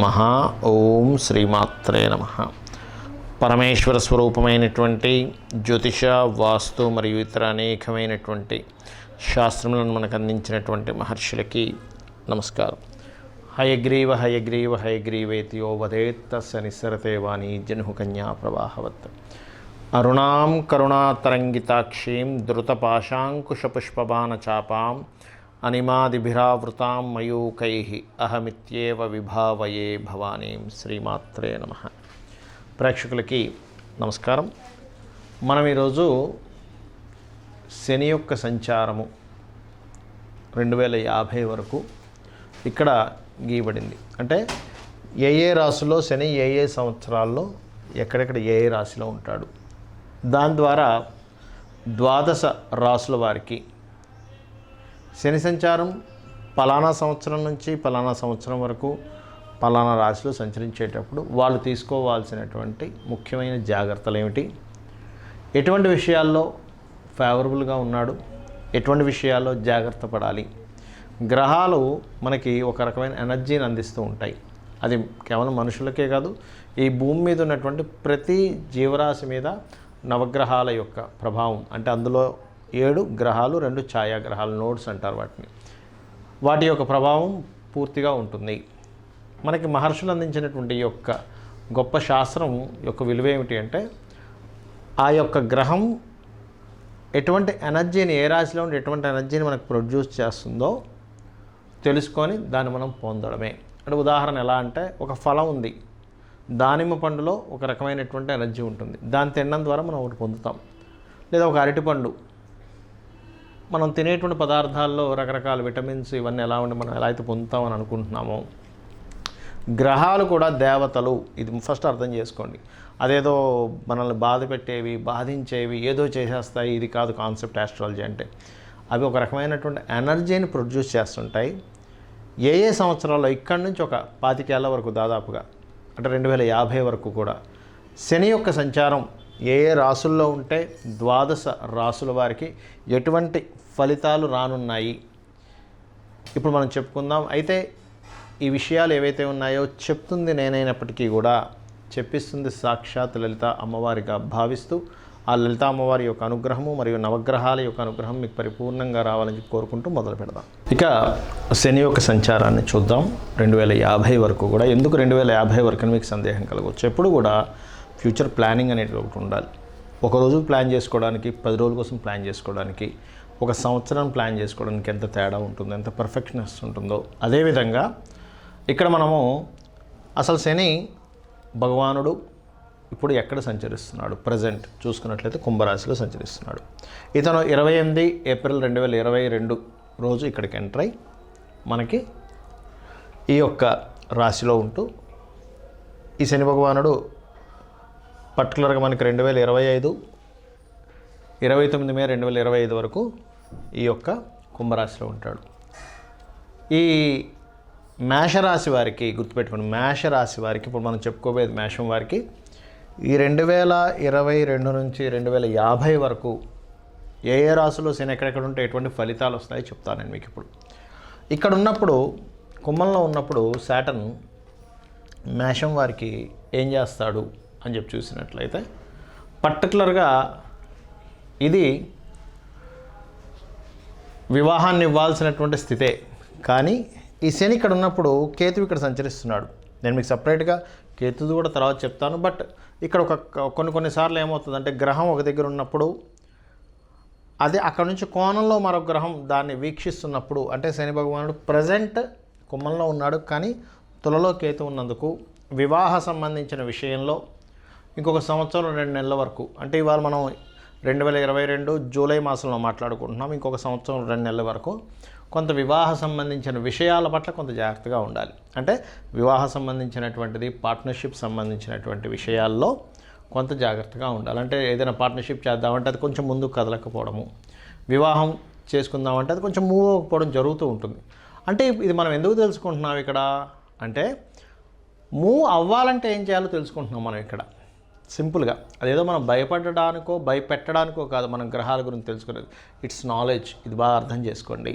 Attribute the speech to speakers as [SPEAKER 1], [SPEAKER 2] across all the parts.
[SPEAKER 1] నమః. ఓం శ్రీమాత్రే నమః. పరమేశ్వర స్వరూపమైనటువంటి జ్యోతిష, వాస్తు మరియు ఇతర అనేకమైనటువంటి శాస్త్రములను మనకు అందించినటువంటి మహర్షులకి నమస్కారం. హయగ్రీవ హయగ్రీవ హయగ్రీవేతి యో వదేత్ తస్య నిస్సరతే వాణి జన్హు కన్యా ప్రవాహవత్. అరుణాం కరుణాతరంగితాక్షీం ధృతపాశాంకుశపుష్పబాణచాపాం అనిమాదిభిరావృతాం మయూకైః అహమిత్యేవ విభావయే భవానీం. శ్రీమాత్రే నమః. ప్రేక్షకులకి నమస్కారం. మనం ఈరోజు శని యొక్క సంచారము 2050 వరకు ఇక్కడ గీయబడింది. అంటే ఏ రాశిలో శని ఏ సంవత్సరాల్లో ఎక్కడెక్కడ ఏ రాశిలో ఉంటాడు, దాని ద్వారా ద్వాదశ రాశుల వారికి శని సంచారం పలానా సంవత్సరం నుంచి పలానా సంవత్సరం వరకు పలానా రాశిలో సంచరించేటప్పుడు వాళ్ళు తీసుకోవాల్సినటువంటి ముఖ్యమైన జాగ్రత్తలు ఏమిటి, ఎటువంటి విషయాల్లో ఫేవరబుల్గా ఉన్నాడు, ఎటువంటి విషయాల్లో జాగ్రత్త పడాలి. గ్రహాలు మనకి ఒక రకమైన ఎనర్జీని అందిస్తూ ఉంటాయి. అది కేవలం మనుషులకే కాదు, ఈ భూమి మీద ఉన్నటువంటి ప్రతి జీవరాశి మీద నవగ్రహాల యొక్క ప్రభావం, అంటే అందులో 7 గ్రహాలు 2 ఛాయాగ్రహాలు, నోడ్స్ అంటారు వాటిని, వాటి యొక్క ప్రభావం పూర్తిగా ఉంటుంది. మనకి మహర్షులు అందించినటువంటి యొక్క గొప్ప శాస్త్రం యొక్క విలువ ఏమిటి అంటే, ఆ యొక్క గ్రహం ఎటువంటి ఎనర్జీని, ఏ రాశిలో ఉండి ఎటువంటి ఎనర్జీని మనకు ప్రొడ్యూస్ చేస్తుందో తెలుసుకొని దాన్ని మనం పొందడమే. అంటే ఉదాహరణ ఎలా అంటే, ఒక ఫలం ఉంది, దానిమ్మ పండులో ఒక రకమైనటువంటి ఎనర్జీ ఉంటుంది, దాన్ని తినడం ద్వారా మనం ఒకటి పొందుతాం. లేదా ఒక అరటిపండు, మనం తినేటువంటి పదార్థాల్లో రకరకాల విటమిన్స్ ఇవన్నీ ఎలా ఉండి మనం ఎలా అయితే పొందుతామని అనుకుంటున్నామో, గ్రహాలు కూడా దేవతలు. ఇది ఫస్ట్ అర్థం చేసుకోండి. అదేదో మనల్ని బాధ పెట్టేవి, బాధించేవి, ఏదో చేసేస్తాయి, ఇది కాదు కాన్సెప్ట్ ఆస్ట్రాలజీ అంటే. అవి ఒక రకమైనటువంటి ఎనర్జీని ప్రొడ్యూస్ చేస్తుంటాయి. ఏ సంవత్సరాల్లో ఇక్కడి నుంచి ఒక 25 ఏళ్ళ వరకు దాదాపుగా, అంటే 2050 వరకు కూడా శని యొక్క సంచారం ఏ రాసుల్లో ఉంటే ద్వాదశ రాసుల వారికి ఎటువంటి ఫలితాలు రానున్నాయి ఇప్పుడు మనం చెప్పుకుందాం. అయితే ఈ విషయాలు ఏవైతే ఉన్నాయో చెప్తుంది నేనైనప్పటికీ కూడా చెప్పిస్తుంది సాక్షాత్ లలిత అమ్మవారిగా భావిస్తూ, ఆ లలిత అమ్మవారి యొక్క అనుగ్రహము మరియు నవగ్రహాల యొక్క అనుగ్రహం మీకు పరిపూర్ణంగా రావాలని కోరుకుంటూ మొదలు పెడదాం. ఇక శని యొక్క సంచారాన్ని చూద్దాం 2050 వరకు కూడా. ఎందుకు 2050 వరకు అని మీకు సందేహం కలగవచ్చు. ఎప్పుడు కూడా ఫ్యూచర్ ప్లానింగ్ అనేది ఒకటి ఉండాలి. ఒక రోజు ప్లాన్ చేసుకోవడానికి, 10 రోజుల కోసం ప్లాన్ చేసుకోవడానికి, ఒక సంవత్సరం ప్లాన్ చేసుకోవడానికి ఎంత తేడా ఉంటుందో, ఎంత పర్ఫెక్షనెస్ ఉంటుందో, అదేవిధంగా ఇక్కడ మనము అసలు శని భగవానుడు ఇప్పుడు ఎక్కడ సంచరిస్తున్నాడు, ప్రజెంట్ చూసుకున్నట్లయితే కుంభరాశిలో సంచరిస్తున్నాడు. ఇతను 28 ఏప్రిల్ 2022 రోజు ఇక్కడికి ఎంటర్ అయ్యి మనకి ఈ యొక్క రాశిలో ఉంటూ, ఈ శని భగవానుడు పర్టికులర్గా మనకి 2025 29 మే 2025 వరకు ఈ యొక్క కుంభరాశిలో ఉంటాడు. ఈ మేషరాశి వారికి గుర్తుపెట్టుకోండి, మేషరాశి వారికి ఇప్పుడు మనం చెప్పుకోబోయేది మేషం వారికి ఈ 2022 నుంచి 2050 వరకు ఏ రాశిలో శని ఎక్కడెక్కడ ఉంటే ఎటువంటి ఫలితాలు వస్తాయో చెప్తాను నేను మీకు. ఇప్పుడు ఇక్కడ ఉన్నప్పుడు, కుంభంలో ఉన్నప్పుడు శాటర్న్ మేషం వారికి ఏం చేస్తాడు అని చెప్పి చూసినట్లయితే, పర్టికులర్గా ఇది వివాహాన్ని ఇవ్వాల్సినటువంటి స్థితే. కానీ ఈ శని ఇక్కడ ఉన్నప్పుడు కేతువు ఇక్కడ సంచరిస్తున్నాడు. నేను మీకు సపరేట్గా కేతుది కూడా తర్వాత చెప్తాను. బట్ ఇక్కడ కొన్నిసార్లు ఏమవుతుందంటే, గ్రహం ఒక దగ్గర ఉన్నప్పుడు అదే అక్కడ నుంచి కోణంలో మరొక గ్రహం దాన్ని వీక్షిస్తున్నప్పుడు, అంటే శని భగవానుడు ప్రజెంట్ కుంభంలో ఉన్నాడు, కానీ తులలో కేతు ఉన్నందుకు వివాహ సంబంధించిన విషయంలో ఇంకొక సంవత్సరం 2 నెలల వరకు, అంటే ఇవాళ మనం 2022 జూలై మాసంలో మాట్లాడుకుంటున్నాం, ఇంకొక సంవత్సరం 2 నెలల వరకు కొంత వివాహ సంబంధించిన విషయాల పట్ల కొంత జాగ్రత్తగా ఉండాలి. అంటే వివాహ సంబంధించినటువంటిది, పార్ట్నర్షిప్ సంబంధించినటువంటి విషయాల్లో కొంత జాగ్రత్తగా ఉండాలి. అంటే ఏదైనా పార్ట్నర్షిప్ చేద్దామంటే అది కొంచెం ముందుకు కదలకపోవడము, వివాహం చేసుకుందామంటే అది కొంచెం మూవ్ అవ్వకపోవడం జరుగుతూ ఉంటుంది. అంటే ఇది మనం ఎందుకు తెలుసుకుంటున్నాం ఇక్కడ అంటే, మూవ్ అవ్వాలంటే ఏం చేయాలో తెలుసుకుంటున్నాం మనం ఇక్కడ. సింపుల్గా అదేదో మనం భయపడడానికో భయపెట్టడానికో కాదు మనం గ్రహాల గురించి తెలుసుకునేది. It's knowledge. ఇది బాగా అర్థం చేసుకోండి.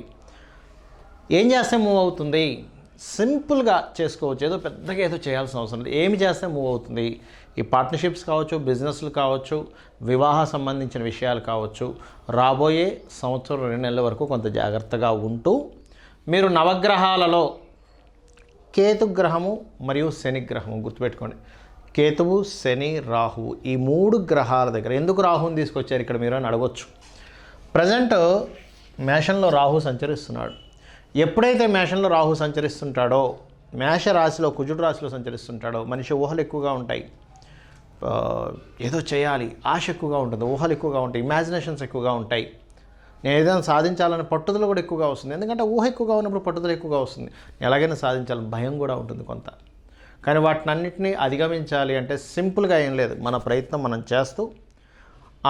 [SPEAKER 1] ఏం చేస్తే మూవ్ అవుతుంది, సింపుల్గా చేసుకోవచ్చు. ఏదో పెద్దగా ఏదో చేయాల్సిన అవసరం లేదు. ఏమి చేస్తే మూవ్ అవుతుంది? ఈ పార్ట్నర్షిప్స్ కావచ్చు, బిజినెస్లు కావచ్చు, వివాహ సంబంధించిన విషయాలు కావచ్చు, రాబోయే సంవత్సరం 2 నెలల వరకు కొంత జాగ్రత్తగా ఉంటూ మీరు నవగ్రహాలలో కేతుగ్రహము మరియు శనిగ్రహము గుర్తుపెట్టుకోండి. కేతువు, శని, రాహువు ఈ 3 గ్రహాల దగ్గర ఎందుకు రాహువుని తీసుకొచ్చారు ఇక్కడ మీరు అని అడగొచ్చు. ప్రజెంట్ మేషంలో రాహు సంచరిస్తున్నాడు. ఎప్పుడైతే మేషంలో రాహు సంచరిస్తుంటాడో, మేష రాశిలో కుజుడు రాశిలో సంచరిస్తుంటాడో మనిషి ఊహలు ఎక్కువగా ఉంటాయి. ఏదో చేయాలి ఆశ ఎక్కువగా ఉంటుంది, ఊహలు ఎక్కువగా ఉంటాయి, ఇమాజినేషన్స్ ఎక్కువగా ఉంటాయి. నేను ఏదైనా సాధించాలని పట్టుదల కూడా ఎక్కువగా వస్తుంది. ఎందుకంటే ఊహ ఎక్కువగా ఉన్నప్పుడు పట్టుదల ఎక్కువగా వస్తుంది. ఎలాగైనా సాధించాలని భయం కూడా ఉంటుంది కొంత. కానీ వాటినన్నింటినీ అధిగమించాలి అంటే సింపుల్గా ఏం లేదు, మన ప్రయత్నం మనం చేస్తూ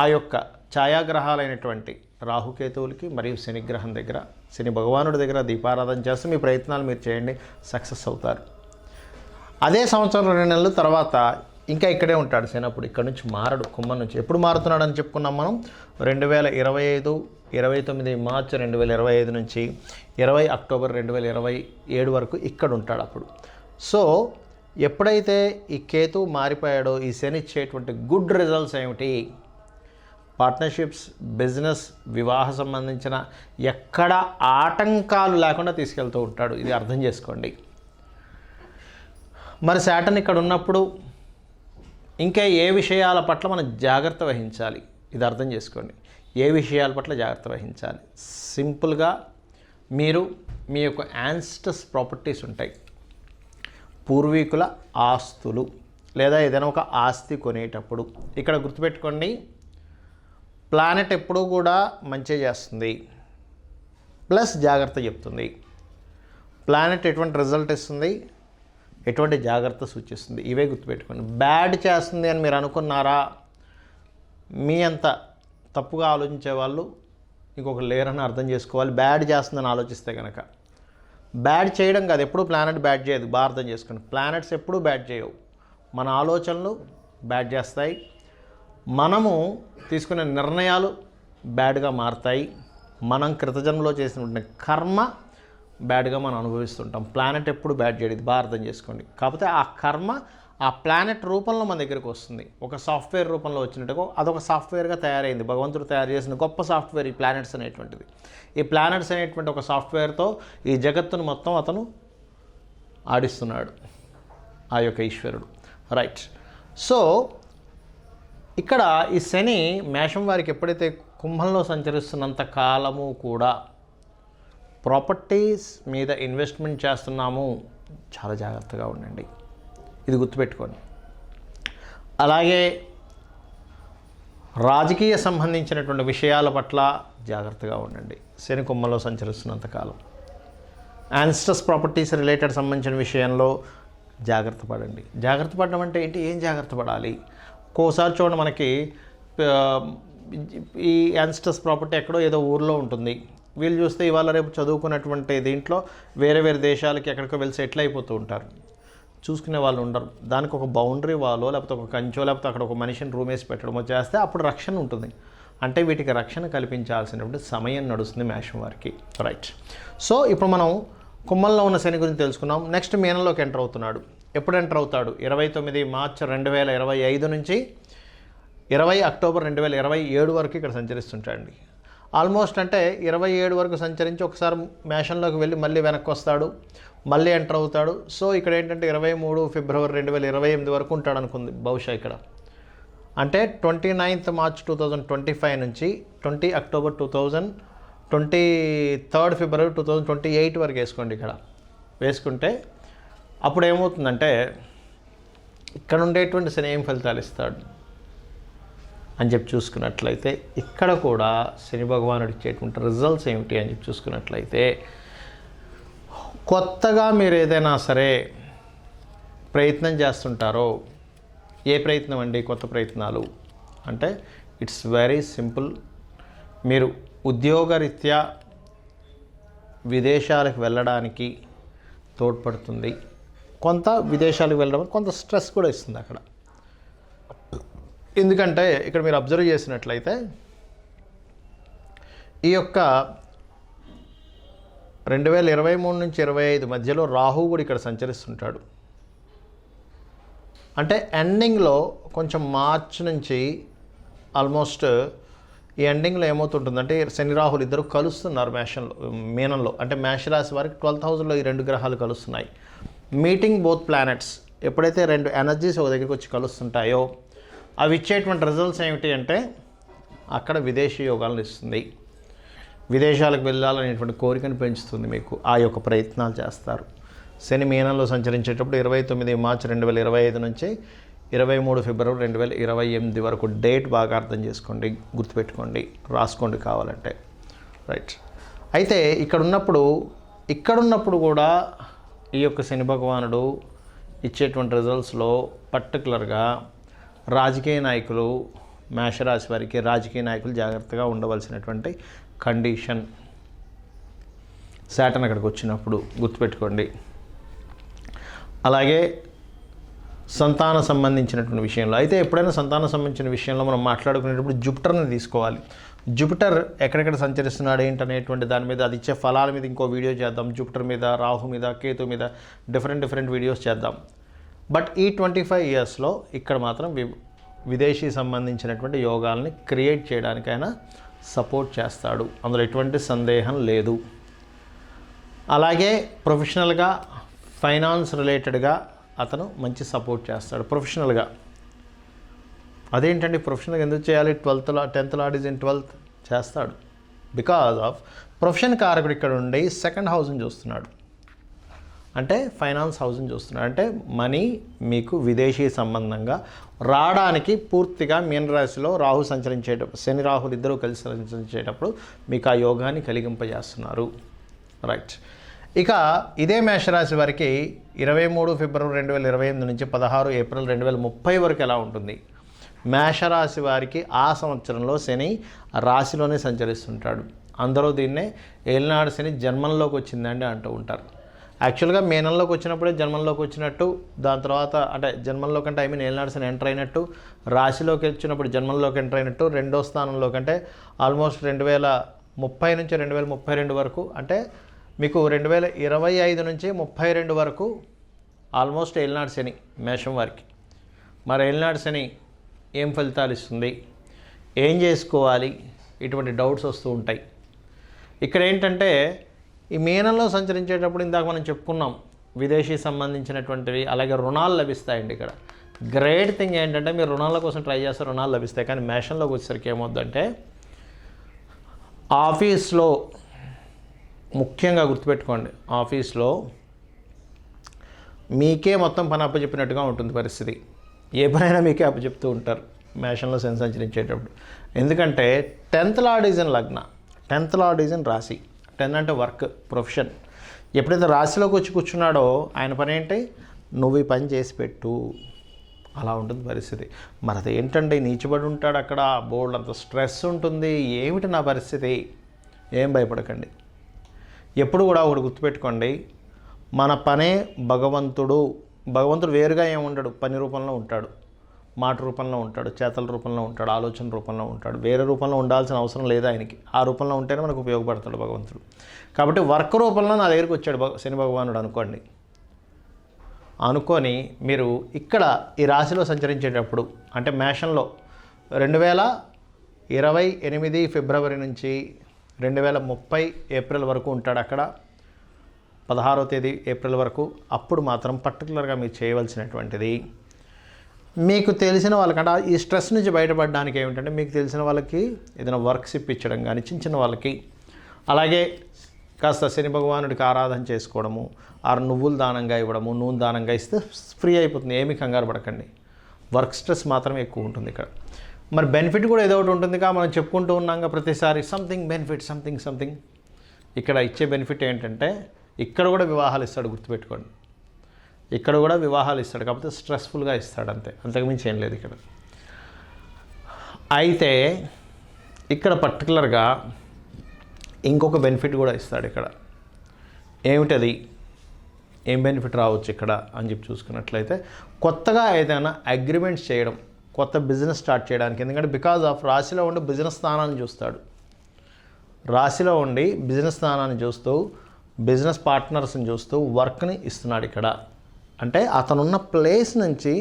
[SPEAKER 1] ఆ యొక్క ఛాయాగ్రహాలైనటువంటి రాహుకేతువులకి మరియు శనిగ్రహం దగ్గర, శని భగవానుడి దగ్గర దీపారాధన చేస్తూ మీ ప్రయత్నాలు మీరు చేయండి, సక్సెస్ అవుతారు. అదే సంవత్సరం 2 నెలల తర్వాత ఇంకా ఇక్కడే ఉంటాడు శని. అప్పుడు ఇక్కడ నుంచి మారడు, కుంభం నుంచి. ఎప్పుడు మారుతున్నాడని చెప్పుకున్నాం మనం? 2025 29 మార్చి 2025 నుంచి 20 అక్టోబర్ 2027 వరకు ఇక్కడ ఉంటాడు అప్పుడు. సో ఎప్పుడైతే ఈ కేతు మారిపోయాడో ఈ శని ఇచ్చేటువంటి గుడ్ రిజల్ట్స్ ఏమిటి? పార్ట్నర్షిప్స్, బిజినెస్, వివాహ సంబంధించిన ఎక్కడ ఆటంకాలు లేకుండా తీసుకెళ్తూ ఉంటాడు. ఇది అర్థం చేసుకోండి. మరి శాటర్న్ ఇక్కడ ఉన్నప్పుడు ఇంకా ఏ విషయాల పట్ల మనం జాగ్రత్త వహించాలి? ఇది అర్థం చేసుకోండి. ఏ విషయాల పట్ల జాగ్రత్త వహించాలి? సింపుల్గా మీరు మీ యొక్క యాన్స్టస్ ప్రాపర్టీస్ ఉంటాయి, పూర్వీకుల ఆస్తులు, లేదా ఏదైనా ఒక ఆస్తి కొనేటప్పుడు ఇక్కడ గుర్తుపెట్టుకోండి, ప్లానెట్ ఎప్పుడూ కూడా మంచి చేస్తుంది, ప్లస్ జాగ్రత్త చెప్తుంది. ప్లానెట్ ఎటువంటి రిజల్ట్ ఇస్తుంది, ఎటువంటి జాగ్రత్త సూచిస్తుంది, ఇవే గుర్తుపెట్టుకోండి. బ్యాడ్ చేస్తుంది అని మీరు అనుకున్నారా? మీ అంత తప్పుగా ఆలోచించే వాళ్ళు ఇంకొక లేరని అర్థం చేసుకోవాలి. బ్యాడ్ చేస్తుందని ఆలోచిస్తే కనుక. బ్యాడ్ చేయడం కాదు, ఎప్పుడు ప్లానెట్ బ్యాడ్ చేయదు, బాగా అర్థం చేసుకోండి. ప్లానెట్స్ ఎప్పుడూ బ్యాడ్ చేయవు, మన ఆలోచనలు బ్యాడ్ చేస్తాయి, మనము తీసుకునే నిర్ణయాలు బ్యాడ్గా మారుతాయి, మనం కృతజన్మలో చేసినటువంటి కర్మ బ్యాడ్గా మనం అనుభవిస్తుంటాం. ప్లానెట్ ఎప్పుడు బ్యాడ్ చేయదు, ఇది బాగా అర్థం చేసుకోండి. కాకపోతే ఆ కర్మ ఆ ప్లానెట్ రూపంలో మన దగ్గరికి వస్తుంది, ఒక సాఫ్ట్వేర్ రూపంలో వచ్చినట్టుగా అదొక సాఫ్ట్వేర్గా తయారైంది. భగవంతుడు తయారు చేసిన గొప్ప సాఫ్ట్వేర్ ఈ ప్లానెట్స్ అనేటువంటిది. ఈ ప్లానెట్స్ అనేటువంటి ఒక సాఫ్ట్వేర్తో ఈ జగత్తును మొత్తం అతను ఆడిస్తున్నాడు, ఆ యొక్క ఈశ్వరుడు. రైట్. సో ఇక్కడ ఈ శని మేషం వారికి ఎప్పుడైతే కుంభంలో సంచరిస్తున్నంత కాలము కూడా ప్రాపర్టీస్ మీద ఇన్వెస్ట్మెంట్ చేస్తున్నాము, చాలా జాగ్రత్తగా ఉండండి, ఇది గుర్తుపెట్టుకోండి. అలాగే రాజకీయ సంబంధించినటువంటి విషయాల పట్ల జాగ్రత్తగా ఉండండి శని కుంభంలో సంచరిస్తున్నంత కాలం. యాన్స్టస్ ప్రాపర్టీస్ రిలేటెడ్ సంబంధించిన విషయంలో జాగ్రత్త పడండి. జాగ్రత్త పడడం అంటే ఏంటి? ఏం జాగ్రత్త పడాలి? ఒక్కోసారి చూడండి, మనకి ఈ యాన్స్టస్ ప్రాపర్టీ ఎక్కడో ఏదో ఊర్లో ఉంటుంది, వీళ్ళు చూస్తే ఇవాళ రేపు చదువుకున్నటువంటి దీంట్లో వేరే వేరే దేశాలకి ఎక్కడికో వెళ్ళి సెటిల్ అయిపోతూ ఉంటారు. చూసుకునే వాళ్ళు ఉండరు. దానికి ఒక బౌండరీ వాలో లేకపోతే ఒక కంచో లేకపోతే అక్కడ ఒక మనిషిని రూమ్ వేసి పెట్టడమో చేస్తే అప్పుడు రక్షణ ఉంటుంది. అంటే వీటికి రక్షణ కల్పించాల్సినటువంటి సమయం నడుస్తుంది మేషం వారికి. రైట్. సో ఇప్పుడు మనం కుంభంలో ఉన్న శని గురించి తెలుసుకున్నాం. నెక్స్ట్ మీనంలోకి ఎంటర్ అవుతున్నాడు. ఎప్పుడు ఎంటర్ అవుతాడు? 29 మార్చి 2025 నుంచి 20 అక్టోబర్ 2027 వరకు ఇక్కడ సంచరిస్తుంటాడండి. ఆల్మోస్ట్ అంటే 27 వరకు సంచరించి ఒకసారి మేషంలోకి వెళ్ళి మళ్ళీ వెనక్కి వస్తాడు, మళ్ళీ ఎంటర్ అవుతాడు. సో ఇక్కడ ఏంటంటే 23 ఫిబ్రవరి 2028 వరకు ఉంటాడు అనుకుంది బహుశా ఇక్కడ. అంటే 29 మార్చ్ 2025 నుంచి 20 అక్టోబర్ 23 ఫిబ్రవరి 2028 వరకు వేసుకోండి. ఇక్కడ వేసుకుంటే అప్పుడు ఏమవుతుందంటే ఇక్కడ ఉండేటువంటి శని ఏం ఫలితాలు ఇస్తాడు అని చెప్పి చూసుకున్నట్లయితే, ఇక్కడ కూడా శని భగవానుడు ఇచ్చేటువంటి రిజల్ట్స్ ఏమిటి అని చెప్పి చూసుకున్నట్లయితే, కొత్తగా మీరు ఏదైనా సరే ప్రయత్నం చేస్తుంటారో, ఏ ప్రయత్నం అండి? కొత్త ప్రయత్నాలు అంటే ఇట్స్ వెరీ సింపుల్. మీరు ఉద్యోగరీత్యా విదేశాలకు వెళ్ళడానికి తోడ్పడుతుంది. కొంత విదేశాలకు వెళ్ళడం కొంత స్ట్రెస్ కూడా ఇస్తుంది అక్కడ. ఎందుకంటే ఇక్కడ మీరు అబ్జర్వ్ చేసినట్లయితే ఈ యొక్క 2023 నుంచి 25 మధ్యలో రాహు కూడా ఇక్కడ సంచరిస్తుంటాడు. అంటే ఎండింగ్లో కొంచెం మార్చ్ నుంచి ఆల్మోస్ట్ ఈ ఎండింగ్లో ఏమవుతుంటుందంటే శని రాహులు ఇద్దరు కలుస్తున్నారు మీనంలో. అంటే మేషరాశి వారికి 12th హౌస్లో ఈ రెండు గ్రహాలు కలుస్తున్నాయి. మీటింగ్ బోత్ ప్లానెట్స్ ఎప్పుడైతే రెండు ఎనర్జీస్ ఒక దగ్గరికి వచ్చి కలుస్తుంటాయో అవి ఇచ్చేటువంటి రిజల్ట్స్ ఏమిటి అంటే అక్కడ విదేశీ యోగాలను ఇస్తుంది. విదేశాలకు వెళ్ళాలనేటువంటి కోరికను పెంచుతుంది. మీకు ఆ యొక్క ప్రయత్నాలు చేస్తారు. శని మీనంలో సంచరించేటప్పుడు 29 మార్చి 2025 నుంచి 23 ఫిబ్రవరి 2028 వరకు డేట్ బాగా అర్థం చేసుకోండి, గుర్తుపెట్టుకోండి, రాసుకోండి కావాలంటే. రైట్. అయితే ఇక్కడున్నప్పుడు కూడా ఈ యొక్క శని భగవానుడు ఇచ్చేటువంటి రిజల్ట్స్లో పర్టికులర్గా రాజకీయ నాయకులు, మేషరాశి వారికి రాజకీయ నాయకులు జాగ్రత్తగా ఉండవలసినటువంటి కండిషన్ శాటర్న్ అక్కడికి వచ్చినప్పుడు గుర్తుపెట్టుకోండి. అలాగే సంతాన సంబంధించినటువంటి విషయంలో అయితే ఎప్పుడైనా సంతానం సంబంధించిన విషయంలో మనం మాట్లాడుకునేటప్పుడు జూపిటర్ని తీసుకోవాలి. జూపిటర్ ఎక్కడెక్కడ సంచరిస్తున్నాడు ఏంటనేటువంటి దాని మీద, అది ఇచ్చే ఫలాల మీద ఇంకో వీడియో చేద్దాం. జూపిటర్ మీద, రాహు మీద, కేతు మీద డిఫరెంట్ వీడియోస్ చేద్దాం. బట్ ఈ 25 ఇయర్స్లో ఇక్కడ మాత్రం విదేశీ సంబంధించినటువంటి యోగాల్ని క్రియేట్ చేయడానికైనా సపోర్ట్ చేస్తాడు, అందులో ఎటువంటి సందేహం లేదు. అలాగే ప్రొఫెషనల్గా ఫైనాన్స్ రిలేటెడ్గా అతను మంచి సపోర్ట్ చేస్తాడు ప్రొఫెషనల్గా. అదేంటండి ప్రొఫెషనల్గా ఎందుకు చేయాలి? 10th lord is in 12th చేస్తాడు. బికాజ్ ఆఫ్ ప్రొఫెషన్ కారకుడు ఇక్కడ ఉండి 2nd హౌస్ని చూస్తున్నాడు, అంటే ఫైనాన్స్ హౌస్ని చూస్తున్నాడు. అంటే మనీ మీకు విదేశీ సంబంధంగా రావడానికి పూర్తిగా మీనరాశిలో రాహు సంచరించేటప్పుడు, శని రాహులు ఇద్దరూ కలిసి సంచరించేటప్పుడు మీకు ఆ యోగాన్ని కలిగింపజేస్తున్నారు. రైట్. ఇక ఇదే మేషరాశి వారికి 23 ఫిబ్రవరి 2028 నుంచి 16 ఏప్రిల్ 2030 వరకు ఎలా ఉంటుంది? మేషరాశి వారికి ఆ సంవత్సరంలో శని రాశిలోనే సంచరిస్తుంటాడు. అందరూ దీన్నే ఏలినాడు శని జన్మంలోకి వచ్చిందండి అంటూ ఉంటారు. యాక్చువల్గా మీనంలోకి వచ్చినప్పుడే జన్మంలోకి వచ్చినట్టు, దాని తర్వాత అంటే జన్మంలో కంటే ఏలినాడు శని ఎంటర్ అయినట్టు, రాశిలోకి వచ్చినప్పుడు జన్మంలోకి ఎంటర్ అయినట్టు, రెండో స్థానంలో కంటే ఆల్మోస్ట్ 2030 నుంచి 2032 వరకు, అంటే మీకు 2025 నుంచి 32 వరకు ఆల్మోస్ట్ ఏలినాడు శని మేషం వారికి. మరి ఏలినాడు శని ఏం ఫలితాలు ఇస్తుంది, ఏం చేసుకోవాలి, ఇటువంటి డౌట్స్ వస్తూ ఉంటాయి. ఇక్కడ ఏంటంటే ఈ మీనంలో సంచరించేటప్పుడు ఇందాక మనం చెప్పుకున్నాం విదేశీ సంబంధించినటువంటివి, అలాగే రుణాలు లభిస్తాయండి. ఇక్కడ గ్రేట్ థింగ్ ఏంటంటే మీరు రుణాల కోసం ట్రై చేస్తే రుణాలు లభిస్తాయి. కానీ మేషంలోకి వచ్చేసరికి ఏమవుద్దంటే ఆఫీస్లో ముఖ్యంగా గుర్తుపెట్టుకోండి, ఆఫీస్లో మీకే మొత్తం పని అప్పచెప్పినట్టుగా ఉంటుంది పరిస్థితి. ఏ పనైనా మీకే అప్పచెప్తూ ఉంటారు మేషంలో శని సంచరించేటప్పుడు. ఎందుకంటే 10th లార్డ్ ఈజ్ ఇన్ లగ్న, 10th లార్డ్ ఈజ్ ఇన్ రాశి. 10 అంటే వర్క్, ప్రొఫెషన్. ఎప్పుడైతే రాశిలోకి వచ్చి కూర్చున్నాడో ఆయన పని ఏంటి, నువ్వు ఈ పని చేసి పెట్టు, అలా ఉంటుంది పరిస్థితి. మరి అది ఏంటంటే నీచబడి ఉంటాడు అక్కడ, బోల్డ్ అంత స్ట్రెస్ ఉంటుంది. ఏమిటి నా పరిస్థితి? ఏం భయపడకండి. ఎప్పుడు కూడా ఒకటి గుర్తుపెట్టుకోండి, మన పనే భగవంతుడు. భగవంతుడు వేరుగా ఏమి ఉండడు, పని రూపంలో ఉంటాడు, మాట రూపంలో ఉంటాడు, చేతల రూపంలో ఉంటాడు, ఆలోచన రూపంలో ఉంటాడు. వేరే రూపంలో ఉండాల్సిన అవసరం లేదు ఆయనకి. ఆ రూపంలో ఉంటేనే మనకు ఉపయోగపడతాడు భగవంతుడు. కాబట్టి వర్క్ రూపంలో నా దగ్గరికి వచ్చాడు శని భగవానుడు అనుకోండి. అనుకొని మీరు ఇక్కడ ఈ రాశిలో సంచరించేటప్పుడు, అంటే మేషంలో 2028 ఫిబ్రవరి నుంచి 2030 ఏప్రిల్ వరకు ఉంటాడు అక్కడ, 16వ తేదీ ఏప్రిల్ వరకు. అప్పుడు మాత్రం పర్టికులర్గా మీరు చేయవలసినటువంటిది, మీకు తెలిసిన వాళ్ళకంటే ఈ స్ట్రెస్ నుంచి బయటపడడానికి ఏమిటంటే మీకు తెలిసిన వాళ్ళకి ఏదైనా వర్క్స్ ఇప్పించడం కానీ చిన్న వాళ్ళకి, అలాగే కాస్త శని భగవానుడికి ఆరాధన చేసుకోవడము, నువ్వులు దానంగా ఇవ్వడము, నూనె దానంగా ఇస్తే ఫ్రీ అయిపోతుంది. ఏమీ కంగారు పడకండి. వర్క్ స్ట్రెస్ మాత్రమే ఎక్కువ ఉంటుంది ఇక్కడ. మరి బెనిఫిట్ కూడా ఏదో ఒకటి ఉంటుందిగా, మనం చెప్పుకుంటూ ఉన్నాంగా ప్రతిసారి సంథింగ్ బెనిఫిట్, సంథింగ్. ఇక్కడ ఇచ్చే బెనిఫిట్ ఏంటంటే ఇక్కడ కూడా వివాహాలు ఇస్తాడు, గుర్తుపెట్టుకోండి. ఇక్కడ కూడా వివాహాలు ఇస్తాడు, కాకపోతే స్ట్రెస్ఫుల్గా ఇస్తాడు, అంతకుమించి ఏం లేదు ఇక్కడ. అయితే ఇక్కడ పర్టికులర్గా ఇంకొక బెనిఫిట్ కూడా ఇస్తాడు ఇక్కడ. ఏమిటది, ఏం బెనిఫిట్ రావచ్చు ఇక్కడ అని చెప్పి చూసుకున్నట్లయితే, కొత్తగా ఏదైనా అగ్రిమెంట్స్ చేయడం, కొత్త బిజినెస్ స్టార్ట్ చేయడానికి. ఎందుకంటే బికాజ్ ఆఫ్ రాశిలో ఉండి బిజినెస్ స్థానాన్ని చూస్తాడు. రాశిలో ఉండి బిజినెస్ స్థానాన్ని చూస్తూ బిజినెస్ పార్ట్నర్స్ని చూస్తూ వర్క్ని ఇస్తున్నాడు ఇక్కడ. అంటే అతనున్న ప్లేస్ నుంచి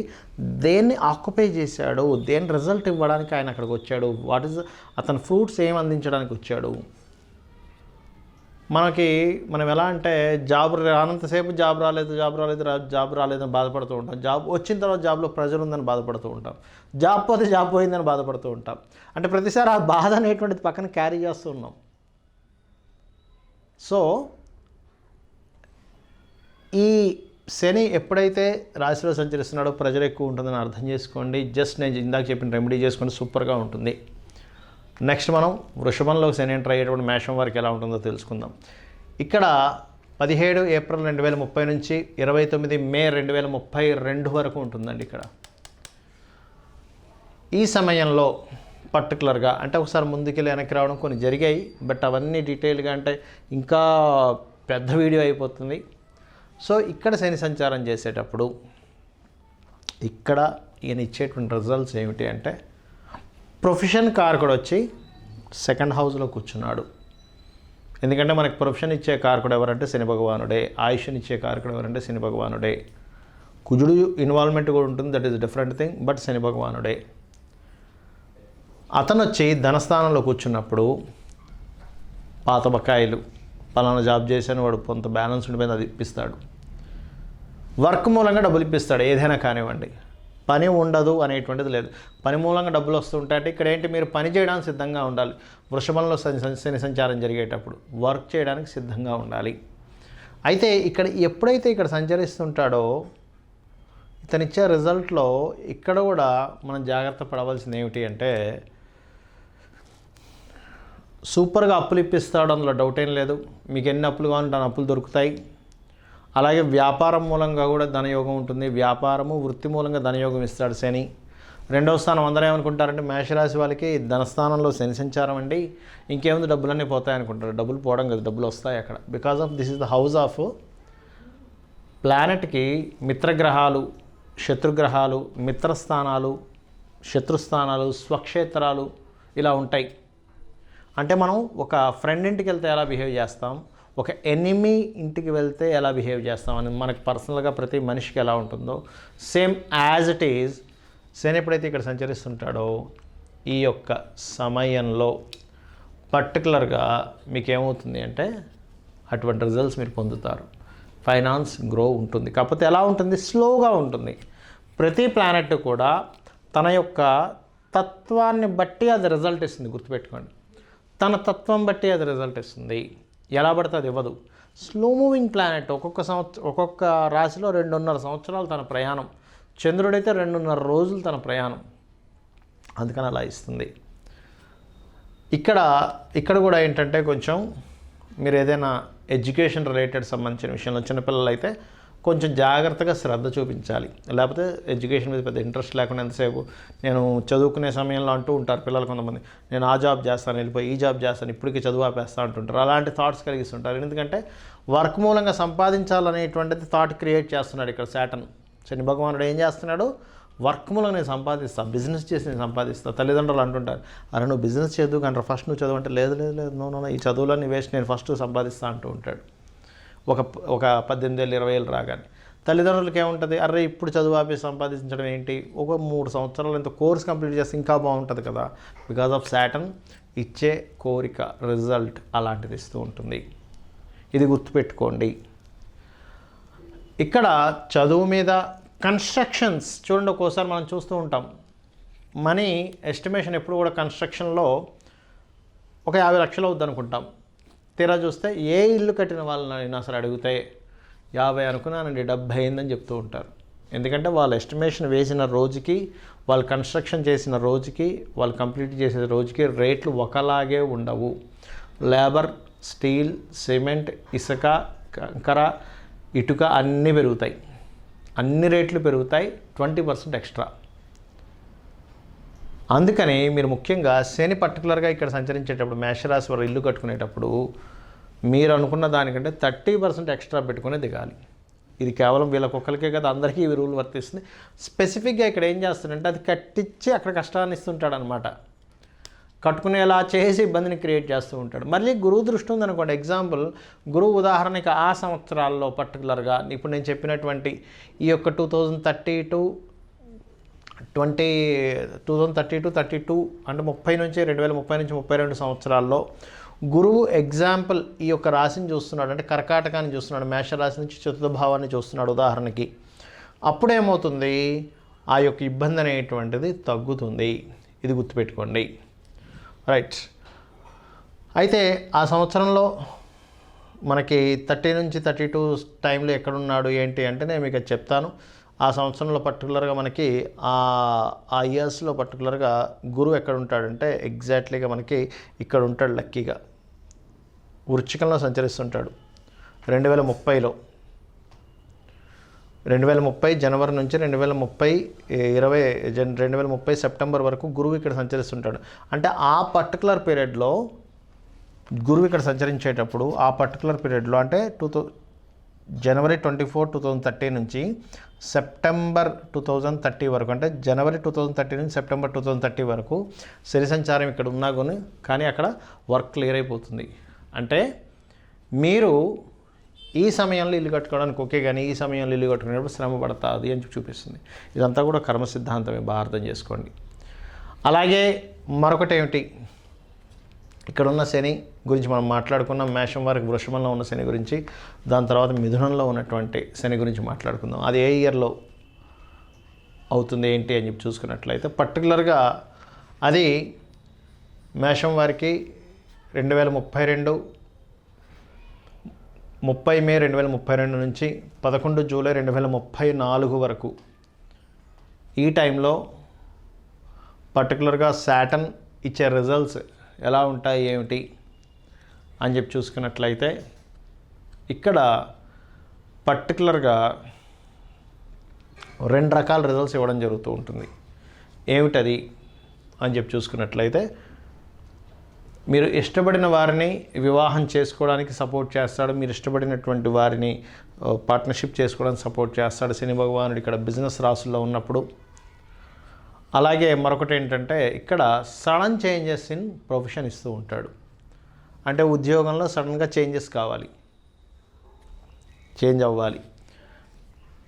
[SPEAKER 1] దేన్ని ఆక్యుపై చేశాడు, దేని రిజల్ట్ ఇవ్వడానికి ఆయన అక్కడికి వచ్చాడు, వాట్ ఈజ్ అతని ఫ్రూట్స్ ఏం అందించడానికి వచ్చాడు. మనం ఎలా అంటే జాబ్ రానంతసేపు జాబ్ రాలేదని బాధపడుతూ ఉంటాం. జాబ్ వచ్చిన తర్వాత జాబ్లో ప్రెజర్ ఉందని బాధపడుతూ ఉంటాం. జాబ్ పోతే జాబ్ పోయిందని బాధపడుతూ ఉంటాం. అంటే ప్రతిసారి ఆ బాధ అనేటువంటిది పక్కన క్యారీ చేస్తూ ఉన్నాం. సో ఈ శని ఎప్పుడైతే రాశిలో సంచరిస్తున్నాడో ప్రెజర్ ఎక్కువ ఉంటుందని అర్థం చేసుకోండి. జస్ట్ నేను ఇందాక చెప్పిన రెమెడీ చేసుకోండి, సూపర్గా ఉంటుంది. నెక్స్ట్ మనం వృషభంలో శని ఎంటర్ అయ్యేటువంటి మేషం వారికి ఎలా ఉంటుందో తెలుసుకుందాం. ఇక్కడ 17 ఏప్రిల్ 2030 నుంచి 29 మే 2032 వరకు ఉంటుందండి. ఇక్కడ ఈ సమయంలో పర్టికులర్గా అంటే ఒకసారి ముందుకి వెనక్కి రావడం కొన్ని జరిగాయి, బట్ అవన్నీ డీటెయిల్గా అంటే ఇంకా పెద్ద వీడియో అయిపోతుంది. సో ఇక్కడ శని సంచారం చేసేటప్పుడు ఇక్కడ ఈయన ఇచ్చేటువంటి రిజల్ట్స్ ఏమిటి అంటే, ప్రొఫెషన్ కారకుడు వచ్చి సెకండ్ హౌస్లో కూర్చున్నాడు. ఎందుకంటే మనకి ప్రొఫెషన్ ఇచ్చే కారకుడు ఎవరంటే శని భగవానుడే, ఆయుష్ని ఇచ్చే కారకుడు ఎవరంటే శని భగవానుడే. కుజుడు ఇన్వాల్వ్మెంట్ కూడా ఉంటుంది, that is different thing, but శని భగవానుడే. అతను వచ్చి ధనస్థానంలో కూర్చున్నప్పుడు పాత బకాయిలు, పలానా జాబ్ చేశాను వాడు కొంత బ్యాలెన్స్ ఉండిపోయింది అది ఇప్పిస్తాడు. వర్క్ మూలంగా డబ్బులు ఇప్పిస్తాడు, ఏదైనా కానివ్వండి. పని ఉండదు అనేటువంటిది లేదు, పని మూలంగా డబ్బులు వస్తుంటాయి. ఇక్కడ ఏంటి, మీరు పని చేయడానికి సిద్ధంగా ఉండాలి. వృషభంలో శని సంచారం జరిగేటప్పుడు వర్క్ చేయడానికి సిద్ధంగా ఉండాలి. అయితే ఇక్కడ ఎప్పుడైతే ఇక్కడ సంచరిస్తుంటాడో ఇతనిచ్చే రిజల్ట్లో ఇక్కడ కూడా మనం జాగ్రత్త పడవలసింది ఏమిటి అంటే, సూపర్గా అప్పులు ఇప్పిస్తాడు, అందులో డౌట్ ఏం లేదు. మీకు ఎన్ని అప్పులు కావాలంటే అన్ని అప్పులు దొరుకుతాయి. అలాగే వ్యాపారం మూలంగా కూడా ధనయోగం ఉంటుంది. వ్యాపారము వృత్తి మూలంగా ధనయోగం ఇస్తాడు శని. రెండవ స్థానం అందరూ ఏమనుకుంటారంటే మేషరాశి వాళ్ళకి ధనస్థానంలో శని సంచారం అండి, ఇంకేముంది డబ్బులన్నీ పోతాయి అనుకుంటారు. డబ్బులు పోవడం కదా, డబ్బులు వస్తాయి అక్కడ. Because of this is the house of ప్లానెట్కి మిత్రగ్రహాలు, శత్రుగ్రహాలు, మిత్రస్థానాలు, శత్రుస్థానాలు, స్వక్షేత్రాలు ఇలా ఉంటాయి. అంటే మనం ఒక ఫ్రెండ్ ఇంటికి వెళ్తే ఎలా బిహేవ్ చేస్తాం, ఒక ఎనిమీ ఇంటికి వెళ్తే ఎలా బిహేవ్ చేస్తామని మనకు పర్సనల్గా ప్రతి మనిషికి ఎలా ఉంటుందో సేమ్ యాజ్ ఇట్ ఈజ్ శని ఎప్పుడైతే ఇక్కడ సంచరిస్తుంటాడో ఈ యొక్క సమయంలో పర్టికులర్గా మీకు ఏమవుతుంది అంటే అటువంటి రిజల్ట్స్ మీరు పొందుతారు. ఫైనాన్స్ గ్రో ఉంటుంది, కాకపోతే ఎలా ఉంటుంది, స్లోగా ఉంటుంది. ప్రతి ప్లానెట్ కూడా తన యొక్క తత్వాన్ని బట్టి అది రిజల్ట్ ఇస్తుంది, గుర్తుపెట్టుకోండి. తన తత్వం బట్టి అది రిజల్ట్ ఇస్తుంది, ఎలా పడితే అది ఇవ్వదు. Slow moving planet. ఒక్కొక్క రాశిలో 2.5 సంవత్సరాలు తన ప్రయాణం. చంద్రుడైతే 2.5 రోజులు తన ప్రయాణం, అందుకని అలా ఇస్తుంది. ఇక్కడ కూడా ఏంటంటే కొంచెం మీరు ఏదైనా ఎడ్యుకేషన్ రిలేటెడ్ సంబంధించిన విషయంలో చిన్నపిల్లలు అయితే కొంచెం జాగ్రత్తగా శ్రద్ధ చూపించాలి. లేకపోతే ఎడ్యుకేషన్ మీద పెద్ద ఇంట్రెస్ట్ లేకుండా ఎంతసేపు నేను చదువుకునే సమయంలో అంటూ ఉంటారు పిల్లలు కొంతమంది, నేను ఆ జాబ్ చేస్తాను, వెళ్ళిపోయి ఈ జాబ్ చేస్తాను, ఇప్పటికీ చదువు ఆపేస్తా అంటుంటారు. అలాంటి థాట్స్ కలిగిస్తుంటారు. ఎందుకంటే వర్క్ మూలంగా సంపాదించాలనేటువంటిది థాట్ క్రియేట్ చేస్తున్నాడు ఇక్కడ సాటర్న్. శని భగవానుడు ఏం చేస్తున్నాడు, వర్క్ మూలంగా నేను సంపాదిస్తాను, బిజినెస్ చేసి నేను సంపాదిస్తాను. తల్లిదండ్రులు అంటుంటారు, అరే నువ్వు బిజినెస్ చదువు కంటారు, ఫస్ట్ నువ్వు చదువు అంటే లేదు లేదు లేదు నో ఈ చదువులన్నీ వేస్ట్, నేను ఫస్ట్ సంపాదిస్తా అంటూ ఉంటాడు. ఒక 18 ఏళ్ళు 20 ఏళ్ళు రాగానే తల్లిదండ్రులకి ఏముంటుంది, అరే ఇప్పుడు చదువు ఆపేసి సంపాదించడం ఏంటి, ఒక 3 సంవత్సరాలు ఎంత కోర్స్ కంప్లీట్ చేస్తే ఇంకా బాగుంటుంది కదా. బికాజ్ ఆఫ్ సాటర్న్ ఇచ్చే కోరిక రిజల్ట్ అలాంటిది ఇస్తూ ఉంటుంది. ఇది గుర్తుపెట్టుకోండి. ఇక్కడ చదువు మీద కన్స్ట్రక్షన్స్ చూడండి, ఒక్కోసారి మనం చూస్తూ ఉంటాం మనీ ఎస్టిమేషన్ ఎప్పుడు కూడా కన్స్ట్రక్షన్లో ఒక 50 లక్షలు అవుద్ది అనుకుంటాం. తీరా చూస్తే ఏ ఇల్లు కట్టిన వాళ్ళని అసలు అడిగితే 50 అనుకున్నానండి 70 అయిందని చెప్తూ ఉంటారు. ఎందుకంటే వాళ్ళు ఎస్టిమేషన్ వేసిన రోజుకి, వాళ్ళు కన్స్ట్రక్షన్ చేసిన రోజుకి, వాళ్ళు కంప్లీట్ చేసే రోజుకి రేట్లు ఒకలాగే ఉండవు. లేబర్, స్టీల్, సిమెంట్, ఇసుక, కంకర, ఇటుక అన్నీ పెరుగుతాయి. అన్ని రేట్లు పెరుగుతాయి, 20% ఎక్స్ట్రా. అందుకని మీరు ముఖ్యంగా శని పర్టికులర్గా ఇక్కడ సంచరించేటప్పుడు మేషరాశి వారు ఇల్లు కట్టుకునేటప్పుడు మీరు అనుకున్న దానికంటే 30% ఎక్స్ట్రా పెట్టుకునే దిగాలి. ఇది కేవలం వీళ్ళకొక్కరికే కదా, అందరికీ ఈ రూల్ వర్తిస్తుంది. స్పెసిఫిక్గా ఇక్కడ ఏం చేస్తుందంటే అది కట్టించి అక్కడ కష్టాన్ని ఇస్తుంటాడు అనమాట. కట్టుకునేలా చేసి ఇబ్బందిని క్రియేట్ చేస్తూ ఉంటాడు. మళ్ళీ గురువు దృష్టి ఉందనుకోండి, ఎగ్జాంపుల్ గురువు ఉదాహరణకి ఆ సంవత్సరాల్లో పర్టికులర్గా ఇప్పుడు నేను చెప్పినటువంటి ఈ యొక్క 2032 32 అంటే 30 నుంచి 2030 నుంచి 32 సంవత్సరాల్లో గురువు ఎగ్జాంపుల్ ఈ యొక్క రాశిని చూస్తున్నాడు, అంటే కర్కాటకాన్ని చూస్తున్నాడు, మేషరాశి నుంచి చతుర్థ భావాన్ని చూస్తున్నాడు ఉదాహరణకి. అప్పుడేమవుతుంది, ఆ యొక్క ఇబ్బంది అనేటువంటిది తగ్గుతుంది. ఇది గుర్తుపెట్టుకోండి. రైట్. అయితే ఆ సంవత్సరంలో మనకి 30 నుంచి 32 టైంలో ఎక్కడున్నాడు ఏంటి అంటే నేను మీకు చెప్తాను. ఆ సంవత్సరంలో పర్టికులర్గా మనకి ఆ ఇయర్స్లో పర్టికులర్గా గురువు ఎక్కడ ఉంటాడంటే ఎగ్జాక్ట్లీగా మనకి ఇక్కడ ఉంటాడు, లక్కీగా వృశ్చికంలో సంచరిస్తుంటాడు 2030లో. 2030 జనవరి నుంచి 2030 సెప్టెంబర్ వరకు గురువు ఇక్కడ సంచరిస్తుంటాడు. అంటే ఆ పర్టికులర్ పీరియడ్లో గురువు ఇక్కడ సంచరించేటప్పుడు ఆ పర్టికులర్ పీరియడ్లో అంటే జనవరి 24, 2030 నుంచి సెప్టెంబర్ 2030 వరకు, అంటే జనవరి 2030 నుంచి సెప్టెంబర్ 2030 వరకు శని సంచారం ఇక్కడ ఉన్నా కానీ అక్కడ వర్క్ క్లియర్ అయిపోతుంది. అంటే మీరు ఈ సమయంలో ఇల్లు కట్టుకోవడానికి ఓకే, కానీ ఈ సమయంలో ఇల్లు కట్టుకునేటప్పుడు శ్రమ పడుతుంది అని చూపిస్తుంది. ఇదంతా కూడా కర్మ సిద్ధాంతమే, బాగా అర్థం చేసుకోండి. అలాగే మరొకటి ఏమిటి, ఇక్కడ ఉన్న శని గురించి మనం మాట్లాడుకున్నాం. మేషం వారికి వృషభంలో ఉన్న శని గురించి, దాని తర్వాత మిథునంలో ఉన్నటువంటి శని గురించి మాట్లాడుకుందాం. అది ఏ ఇయర్లో అవుతుంది ఏంటి అని చెప్పి చూసుకున్నట్లయితే పర్టికులర్గా అది మేషం వారికి 2032 30 మే 2032 నుంచి 11 జూలై 2034 వరకు ఈ టైంలో పర్టికులర్గా శాటర్న్ ఇచ్చే రిజల్ట్స్ ఎలా ఉంటాయి ఏమిటి అని చెప్పి చూసుకున్నట్లయితే ఇక్కడ పర్టికులర్గా 2 రకాల రిజల్ట్స్ ఇవ్వడం జరుగుతూ ఉంటుంది. ఏమిటది అని చెప్పి చూసుకున్నట్లయితే మీరు ఇష్టపడిన వారిని వివాహం చేసుకోవడానికి సపోర్ట్ చేస్తాడు, మీరు ఇష్టపడినటువంటి వారిని పార్ట్నర్షిప్ చేసుకోవడానికి సపోర్ట్ చేస్తాడు శని భగవానుడు ఇక్కడ బిజినెస్ రాసుల్లో ఉన్నప్పుడు. అలాగే మరొకటి ఏంటంటే ఇక్కడ సడన్ చేంజెస్ ఇన్ ప్రొఫెషన్ ఇస్తూ ఉంటాడు. అంటే ఉద్యోగంలో సడన్గా చేంజెస్ కావాలి, చేంజ్ అవ్వాలి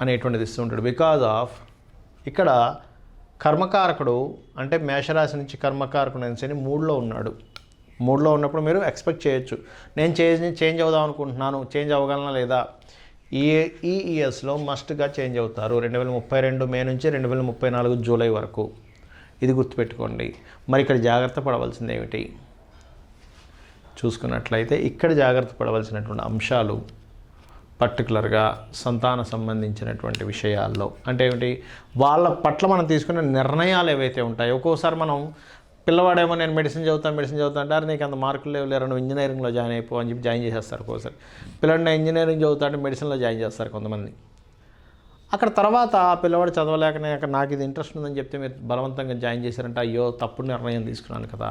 [SPEAKER 1] అనేటువంటిది ఇస్తూ ఉంటాడు. బికాజ్ ఆఫ్ ఇక్కడ కర్మకారకుడు అంటే మేషరాశి నుంచి కర్మకారకుడు అనేసి 3లో ఉన్నాడు. 3లో ఉన్నప్పుడు మీరు ఎక్స్పెక్ట్ చేయొచ్చు, నేను చేంజ్ అవుదాం అనుకుంటున్నాను, చేంజ్ అవ్వగలనా లేదా. ఈ ఇయర్స్లో మస్ట్గా చేంజ్ అవుతారు 2032 మే నుంచి 2034 జూలై వరకు. ఇది గుర్తుపెట్టుకోండి. మరి ఇక్కడ జాగ్రత్త పడవలసింది ఏమిటి చూసుకున్నట్లయితే ఇక్కడ జాగ్రత్త పడవలసినటువంటి అంశాలు పర్టికులర్గా సంతాన సంబంధించినటువంటి విషయాల్లో. అంటే ఏమిటి, వాళ్ళ పట్ల మనం తీసుకునే నిర్ణయాలు ఏవైతే ఉంటాయో. ఒక్కోసారి మనం పిల్లవాడేమో నేను మెడిసిన్ చదువుతా అంటారు, నీకు అంత మార్కులు లేవు, నువ్వు ఇంజనీరింగ్లో జాయిన్ అయిపో అని చెప్పి జాయిన్ చేసేస్తారు. ఒక్కోసారి పిల్లవాడు నేను ఇంజనీరింగ్ చదువుతా అంటే మెడిసిన్లో జాయిన్ చేస్తారు కొంతమంది. అక్కడ తర్వాత ఆ పిల్లవాడు చదవలేకనే నాకు ఇది ఇంట్రెస్ట్ ఉందని చెప్తే మీరు బలవంతంగా జాయిన్ చేశారంటే అయ్యో తప్పుడు నిర్ణయం తీసుకున్నాను కదా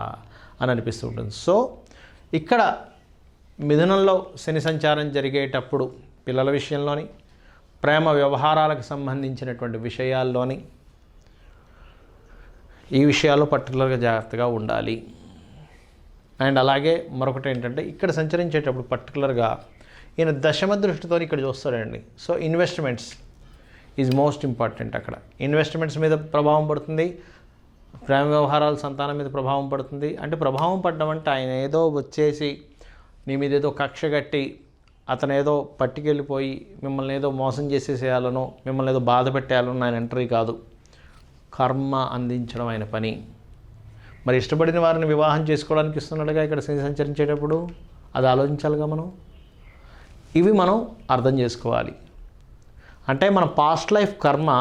[SPEAKER 1] అని అనిపిస్తూ ఉంటుంది. సో ఇక్కడ మిథునంలో శని సంచారం జరిగేటప్పుడు పిల్లల విషయంలోని, ప్రేమ వ్యవహారాలకు సంబంధించినటువంటి విషయాల్లోని ఈ విషయాల్లో పర్టికులర్గా జాగ్రత్తగా ఉండాలి. అండ్ అలాగే మరొకటి ఏంటంటే ఇక్కడ సంచరించేటప్పుడు పర్టికులర్గా ఈయన దశమ దృష్టితో ఇక్కడ చూస్తాడండి. So investments is most important. అక్కడ ఇన్వెస్ట్మెంట్స్ మీద ప్రభావం పడుతుంది, ప్రేమ వ్యవహారాల సంతానం మీద ప్రభావం పడుతుంది. అంటే ప్రభావం పడడం అంటే ఆయన ఏదో వచ్చేసి నీ మీద ఏదో కక్ష కట్టి అతను ఏదో పట్టుకెళ్ళిపోయి మిమ్మల్ని ఏదో మోసం చేసేసేయాలనో మిమ్మల్ని ఏదో బాధ పెట్టేయాలనో ఆయన ఎంట్రీ కాదు, కర్మ అందించడం ఆయన పని. మరి ఇష్టపడిన వారిని వివాహం చేసుకోవడానికి ఇస్తున్నాడుగా ఇక్కడ శని సంచరించేటప్పుడు, అది ఆలోచించాలిగా మనం. ఇవి మనం అర్థం చేసుకోవాలి. అంటే మన పాస్ట్ లైఫ్ కర్మ,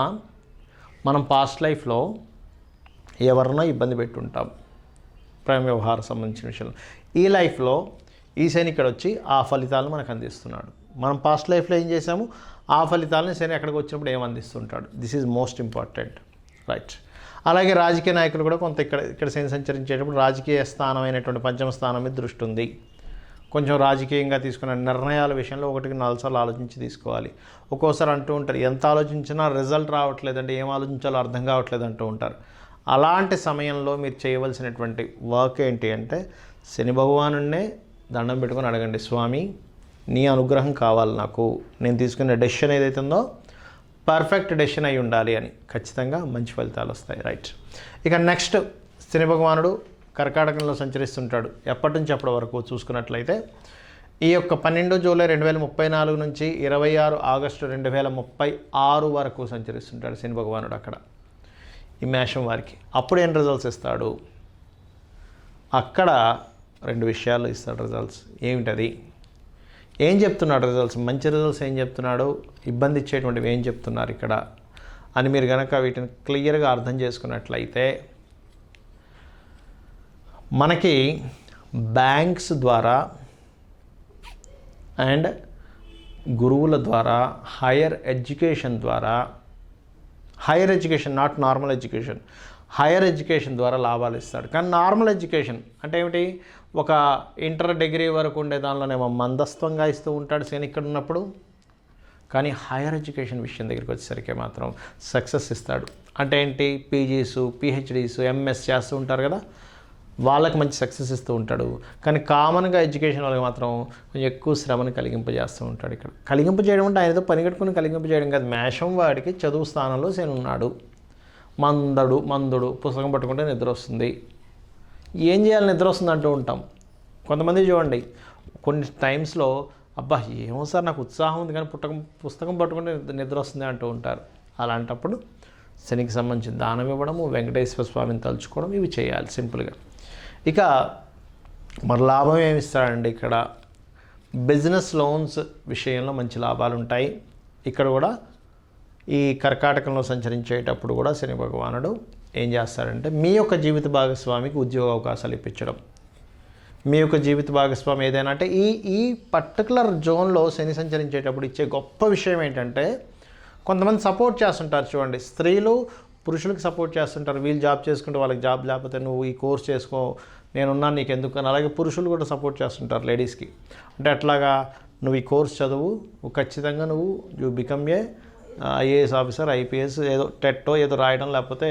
[SPEAKER 1] మనం పాస్ట్ లైఫ్లో ఎవరినో ఇబ్బంది పెట్టుంటాం ప్రేమ వ్యవహారం సంబంధించిన విషయంలో. ఈ లైఫ్లో ఈ శని ఇక్కడ వచ్చి ఆ ఫలితాలను మనకు అందిస్తున్నాడు. మనం పాస్ట్ లైఫ్లో ఏం చేసాము, ఆ ఫలితాలను శని ఎక్కడికి వచ్చినప్పుడు ఏం అందిస్తుంటాడు. This is most important. Right. అలాగే రాజకీయ నాయకులు కూడా కొంత ఇక్కడ శని సంచరించేటప్పుడు రాజకీయ స్థానం అయినటువంటి పంచమ స్థానం మీద దృష్టి ఉంది. కొంచెం రాజకీయంగా తీసుకున్న నిర్ణయాల విషయంలో 1-4 సార్లు ఆలోచించి తీసుకోవాలి. ఒక్కోసారి అంటూ ఉంటారు ఎంత ఆలోచించినా రిజల్ట్ రావట్లేదంటే ఏం ఆలోచించాలో అర్థం కావట్లేదు అంటూ ఉంటారు. అలాంటి సమయంలో మీరు చేయవలసినటువంటి వర్క్ ఏంటి అంటే శని భగవానున్నే దండం పెట్టుకొని అడగండి, స్వామి నీ అనుగ్రహం కావాలి నాకు, నేను తీసుకునే డెసిషన్ ఏదైతే ఉందో పర్ఫెక్ట్ డెసిషన్ అయి ఉండాలి అని. ఖచ్చితంగా మంచి ఫలితాలు వస్తాయి. రైట్. ఇక నెక్స్ట్ శని భగవానుడు కర్కాటకంలో సంచరిస్తుంటాడు. ఎప్పటి నుంచి అప్పటి వరకు చూసుకున్నట్లయితే ఈ యొక్క 12 జూలై 2034 నుంచి 26 ఆగస్టు 2036 వరకు సంచరిస్తుంటాడు శని భగవానుడు అక్కడ ఈ మేషం వారికి. అప్పుడు ఏం రిజల్ట్స్ ఇస్తాడు? అక్కడ 2 విషయాలు ఇస్తాడు రిజల్ట్స్. ఏమిటది? ఏం చెప్తున్నాడు రిజల్ట్స్? మంచి రిజల్ట్స్ ఏం చెప్తున్నాడు, ఇబ్బంది ఇచ్చేటువంటివి ఏం చెప్తున్నారు ఇక్కడ అని మీరు కనుక వీటిని క్లియర్గా అర్థం చేసుకున్నట్లయితే మనకి బ్యాంక్స్ ద్వారా అండ్ గురువుల ద్వారా, హైయర్ ఎడ్యుకేషన్ ద్వారా, higher education not normal education, higher education ద్వారా లాభాలు ఇస్తాడు. కానీ నార్మల్ ఎడ్యుకేషన్ అంటే ఏమిటి? ఒక ఇంటర్ డిగ్రీ వరకు ఉండే దానిలోనేమో మందస్థంగా ఇస్తూ ఉంటాడు శని ఇక్కడ ఉన్నప్పుడు. కానీ హైయర్ ఎడ్యుకేషన్ విషయం దగ్గరికి వచ్చేసరికి మాత్రం సక్సెస్ ఇస్తాడు. అంటే ఏంటి? పీజీసు, పిహెచ్డీసు, ఎంఎస్ చేస్తూ ఉంటారు కదా, వాళ్ళకి మంచి సక్సెస్ ఇస్తూ ఉంటాడు. కానీ కామన్గా ఎడ్యుకేషన్ వాళ్ళకి మాత్రం కొంచెం ఎక్కువ శ్రమను కలిగింపజేస్తూ ఉంటాడు. ఇక్కడ కలిగింపజేయడం అంటే ఆయన ఏదో పని కట్టుకుని కలిగింపజేయడం కాదు. మేషం వాడికి చదువు స్థానంలో శని ఉన్నాడు. మందుడు పుస్తకం పట్టుకుంటే నిద్ర వస్తుంది. ఏం చేయాలి? నిద్ర వస్తుంది అంటూ ఉంటాం. కొంతమంది చూడండి, కొన్ని టైమ్స్లో అబ్బా ఏమో సార్ నాకు ఉత్సాహం ఉంది కానీ పుస్తకం పట్టుకుంటే నిద్ర వస్తుంది అంటూ ఉంటారు. అలాంటప్పుడు శనికి సంబంధించిన దానం ఇవ్వడము, వెంకటేశ్వర స్వామిని తలుచుకోవడం, ఇవి చేయాలి సింపుల్గా. ఇక మరి లాభం ఏమి ఇస్తాడండి? ఇక్కడ బిజినెస్ లోన్స్ విషయంలో మంచి లాభాలు ఉంటాయి. ఇక్కడ కూడా ఈ కర్కాటకంలో సంచరించేటప్పుడు కూడా శని భగవానుడు ఏం చేస్తాడంటే మీ యొక్క జీవిత భాగస్వామికి ఉద్యోగ అవకాశాలు ఇప్పించడం. మీ యొక్క జీవిత భాగస్వామి ఏదైనా అంటే ఈ పర్టికులర్ జోన్లో శని సంచరించేటప్పుడు ఇచ్చే గొప్ప విషయం ఏంటంటే కొంతమంది సపోర్ట్ చేస్తుంటారు చూడండి, స్త్రీలు పురుషులకు సపోర్ట్ చేస్తుంటారు. వీళ్ళు జాబ్ చేసుకుంటే వాళ్ళకి జాబ్ లేకపోతే నువ్వు ఈ కోర్స్ చేసుకో, నేనున్నాను నీకు ఎందుకు అని. అలాగే పురుషులు కూడా సపోర్ట్ చేస్తుంటారు లేడీస్కి. అంటే అట్లాగా నువ్వు ఈ కోర్స్ చదువు, ఖచ్చితంగా నువ్వు you become a IAS officer, IPS, ఏదో టెట్టో ఏదో రాయడం, లేకపోతే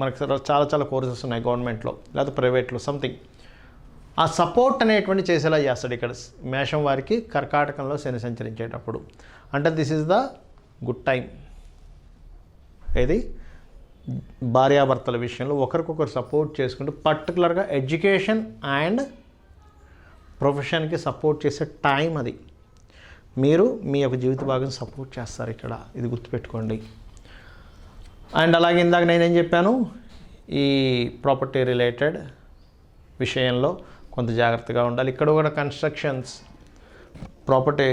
[SPEAKER 1] మనకు చాలా కోర్సెస్ ఉన్నాయి గవర్నమెంట్లో లేకపోతే ప్రైవేట్లో సంథింగ్. ఆ సపోర్ట్ అనేటువంటి చేసేలా చేస్తాడు ఇక్కడ మేషం వారికి కర్కాటకంలో శని సంచరించేటప్పుడు. అంటే this is the good time. ఏది? భార్యాభర్తల విషయంలో ఒకరికొకరు సపోర్ట్ చేసుకుంటూ పర్టికులర్గా ఎడ్యుకేషన్ అండ్ ప్రొఫెషన్కి సపోర్ట్ చేసే టైం అది. మీరు మీ యొక్క జీవిత భాగం సపోర్ట్ చేస్తారు ఇక్కడ, ఇది గుర్తుపెట్టుకోండి. అండ్ అలాగే ఇందాక నేనేం చెప్పాను, ఈ ప్రాపర్టీ రిలేటెడ్ విషయంలో కొంత జాగ్రత్తగా ఉండాలి. ఇక్కడ కూడా కన్స్ట్రక్షన్స్, ప్రాపర్టీ,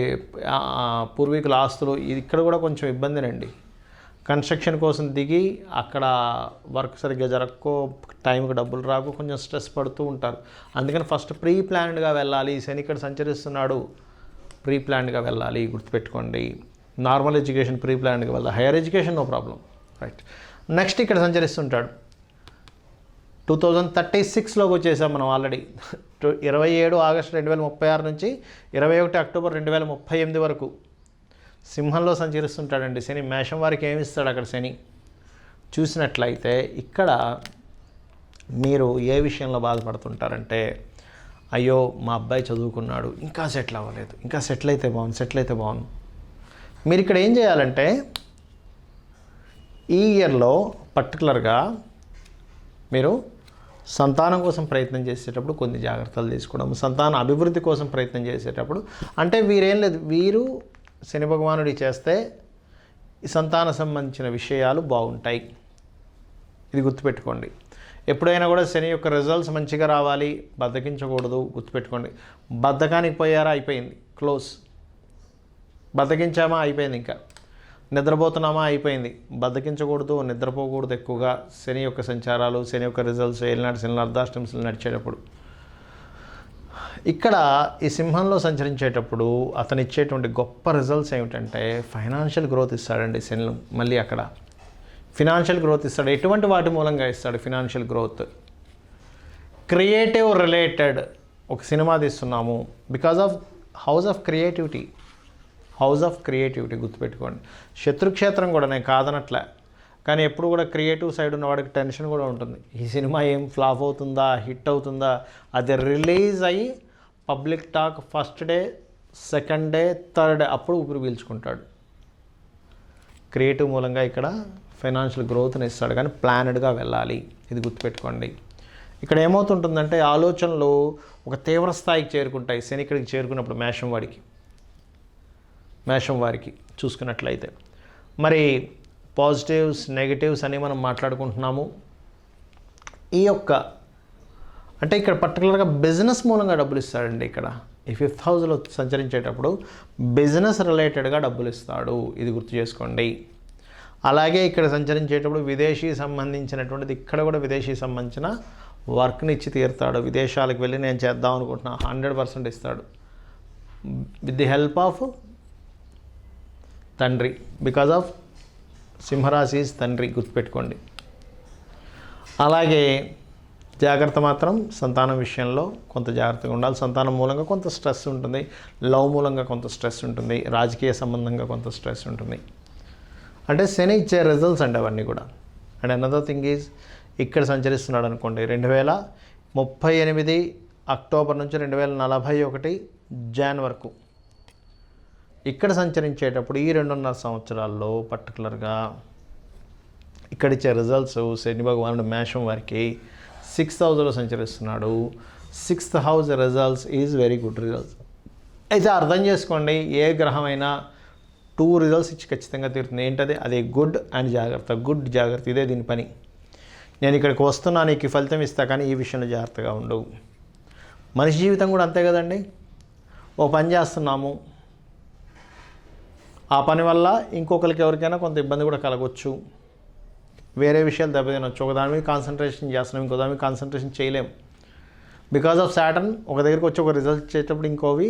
[SPEAKER 1] పూర్వీకుల ఆస్తులు, ఇక్కడ కూడా కొంచెం ఇబ్బందినండి. కన్స్ట్రక్షన్ కోసం దిగి అక్కడ వర్క్ సరిగ్గా జరగకో, టైంకి డబ్బులు రాకు, కొంచెం స్ట్రెస్ పడుతూ ఉంటారు. అందుకని ఫస్ట్ ప్రీ ప్లాన్డ్గా వెళ్ళాలి. శని ఇక్కడ సంచరిస్తున్నాడు, ప్రీ ప్లాన్డ్గా వెళ్ళాలి, గుర్తుపెట్టుకోండి. నార్మల్ ఎడ్యుకేషన్ ప్రీ ప్లాన్డ్గా వెళ్ళాలి, higher education no problem. Right. Next ఇక్కడ సంచరిస్తుంటాడు 2036లోకి వచ్చేసాం మనం ఆల్రెడీ. 27 ఆగస్టు 2036 నుంచి 21 అక్టోబర్ 2038 వరకు సింహంలో సంచరిస్తుంటాడండి శని. మేషం వారికి ఏమి ఇస్తాడు అక్కడ శని చూసినట్లయితే? ఇక్కడ మీరు ఏ విషయంలో బాధపడుతుంటారంటే, అయ్యో మా అబ్బాయి చదువుకున్నాడు ఇంకా సెటిల్ అవ్వలేదు, ఇంకా సెటిల్ అయితే బాగుంది. మీరు ఇక్కడ ఏం చేయాలంటే ఈ ఇయర్లో పర్టికులర్గా మీరు సంతానం కోసం ప్రయత్నం చేసేటప్పుడు కొన్ని జాగ్రత్తలు తీసుకోవడం, సంతాన అభివృద్ధి కోసం ప్రయత్నం చేసేటప్పుడు, అంటే వీరేం లేదు, వీరు శని భగవానుడి చేస్తే ఈ సంతాన సంబంధించిన విషయాలు బాగుంటాయి. ఇది గుర్తుపెట్టుకోండి. ఎప్పుడైనా కూడా శని యొక్క రిజల్ట్స్ మంచిగా రావాలి, బద్దకించకూడదు, గుర్తుపెట్టుకోండి. బద్ధకానికి పోయారా అయిపోయింది, క్లోజ్. బద్దకించామా అయిపోయింది, ఇంకా నిద్రపోతున్నామా అయిపోయింది. బద్దకించకూడదు, నిద్రపోకూడదు ఎక్కువగా. శని యొక్క సంచారాలు, శని యొక్క రిజల్ట్స్ ఏలినాడు శని అర్ధాష్టంశలు నడిచేటప్పుడు. ఇక్కడ ఈ సింహంలో సంచరించేటప్పుడు అతను ఇచ్చేటువంటి గొప్ప రిజల్ట్స్ ఏమిటంటే ఫైనాన్షియల్ గ్రోత్ ఇస్తాడండి శని. మళ్ళీ అక్కడ ఫినాన్షియల్ గ్రోత్ ఇస్తాడు. ఎటువంటి వాటి మూలంగా ఇస్తాడు ఫినాన్షియల్ గ్రోత్? క్రియేటివ్ రిలేటెడ్ ఒక సినిమా తీస్తున్నాము, because of house of creativity గుర్తుపెట్టుకోండి. శత్రుక్షేత్రం కూడా నేను కాదనట్లే, కానీ ఎప్పుడు కూడా క్రియేటివ్ సైడ్ ఉన్న వాడికి టెన్షన్ కూడా ఉంటుంది. ఈ సినిమా ఏం ఫ్లాప్ అవుతుందా, హిట్ అవుతుందా, అది రిలీజ్ అయ్యి public talk first day, second day, third day అప్పుడు ఊపిరి పీల్చుకుంటాడు. క్రియేటివ్ మూలంగా ఇక్కడ ఫైనాన్షియల్ గ్రోత్ని ఇస్తాడు, కానీ ప్లానెడ్గా వెళ్ళాలి, ఇది గుర్తుపెట్టుకోండి. ఇక్కడ ఏమవుతుంటుందంటే ఆలోచనలు ఒక తీవ్ర స్థాయికి చేరుకుంటాయి శని ఇక్కడికి చేరుకున్నప్పుడు మేషం వారికి చూసుకున్నట్లయితే. మరి పాజిటివ్స్ నెగిటివ్స్ అని మనం మాట్లాడుకుంటున్నాము. ఈ యొక్క అంటే ఇక్కడ పర్టికులర్గా బిజినెస్ మూలంగా డబ్బులు ఇస్తాడండి. ఇక్కడ ఈ 5th హౌస్లో సంచరించేటప్పుడు బిజినెస్ రిలేటెడ్గా డబ్బులు ఇస్తాడు, ఇది గుర్తు చేసుకోండి. అలాగే ఇక్కడ సంచరించేటప్పుడు విదేశీ సంబంధించినటువంటిది, ఇక్కడ కూడా విదేశీ సంబంధించిన వర్క్ని ఇచ్చి తీరుతాడు. విదేశాలకు వెళ్ళి నేను చేద్దాం అనుకుంటున్నా 100% ఇస్తాడు విత్ ది హెల్ప్ ఆఫ్ తండ్రి, బికాజ్ ఆఫ్ సింహరాశి తండ్రి, గుర్తుపెట్టుకోండి. అలాగే జాగ్రత్త మాత్రం సంతానం విషయంలో కొంత జాగ్రత్తగా ఉండాలి. సంతానం మూలంగా కొంత స్ట్రెస్ ఉంటుంది, లవ్ మూలంగా కొంత స్ట్రెస్ ఉంటుంది, రాజకీయ సంబంధంగా కొంత స్ట్రెస్ ఉంటుంది. అంటే శని ఇచ్చే రిజల్ట్స్ అండి అవన్నీ కూడా. అండ్ అనదర్ థింగ్ ఈజ్ ఇక్కడ సంచరిస్తున్నాడు అనుకోండి 2038 అక్టోబర్ నుంచి 2041 జాన్ వరకు ఇక్కడ సంచరించేటప్పుడు ఈ 2.5 సంవత్సరాల్లో పర్టికులర్గా ఇక్కడ ఇచ్చే రిజల్ట్స్ శని భగవానుడు మేషం వారికి 6th హౌస్లో సంచరిస్తున్నాడు. 6th house results is very good results. అయితే అర్థం చేసుకోండి, ఏ గ్రహమైనా 2 రిజల్ట్స్ ఇచ్చి ఖచ్చితంగా తీరుతుంది. ఏంటది? అది గుడ్ అండ్ జాగ్రత్త. గుడ్ జాగ్రత్త, ఇదే దీని పని. నేను ఇక్కడికి వస్తున్నా, నీకు ఫలితం ఇస్తా, కానీ ఈ విషయంలో జాగ్రత్తగా ఉండవు. మనిషి జీవితం కూడా అంతే కదండి. ఓ పని చేస్తున్నాము, ఆ పని వల్ల ఇంకొకరికి ఎవరికైనా కొంత ఇబ్బంది కూడా కలగవచ్చు, వేరే విషయాలు దెబ్బతినొచ్చు. ఒక దాని మీద కాన్సన్ట్రేషన్ చేస్తున్నాం, ఇంకో దాని మీద కాన్సన్ట్రేషన్ చేయలేం. బికాజ్ ఆఫ్ సాటర్న్ ఒక దగ్గరికి వచ్చి ఒక రిజల్ట్ ఇచ్చేటప్పుడు ఇంకోవి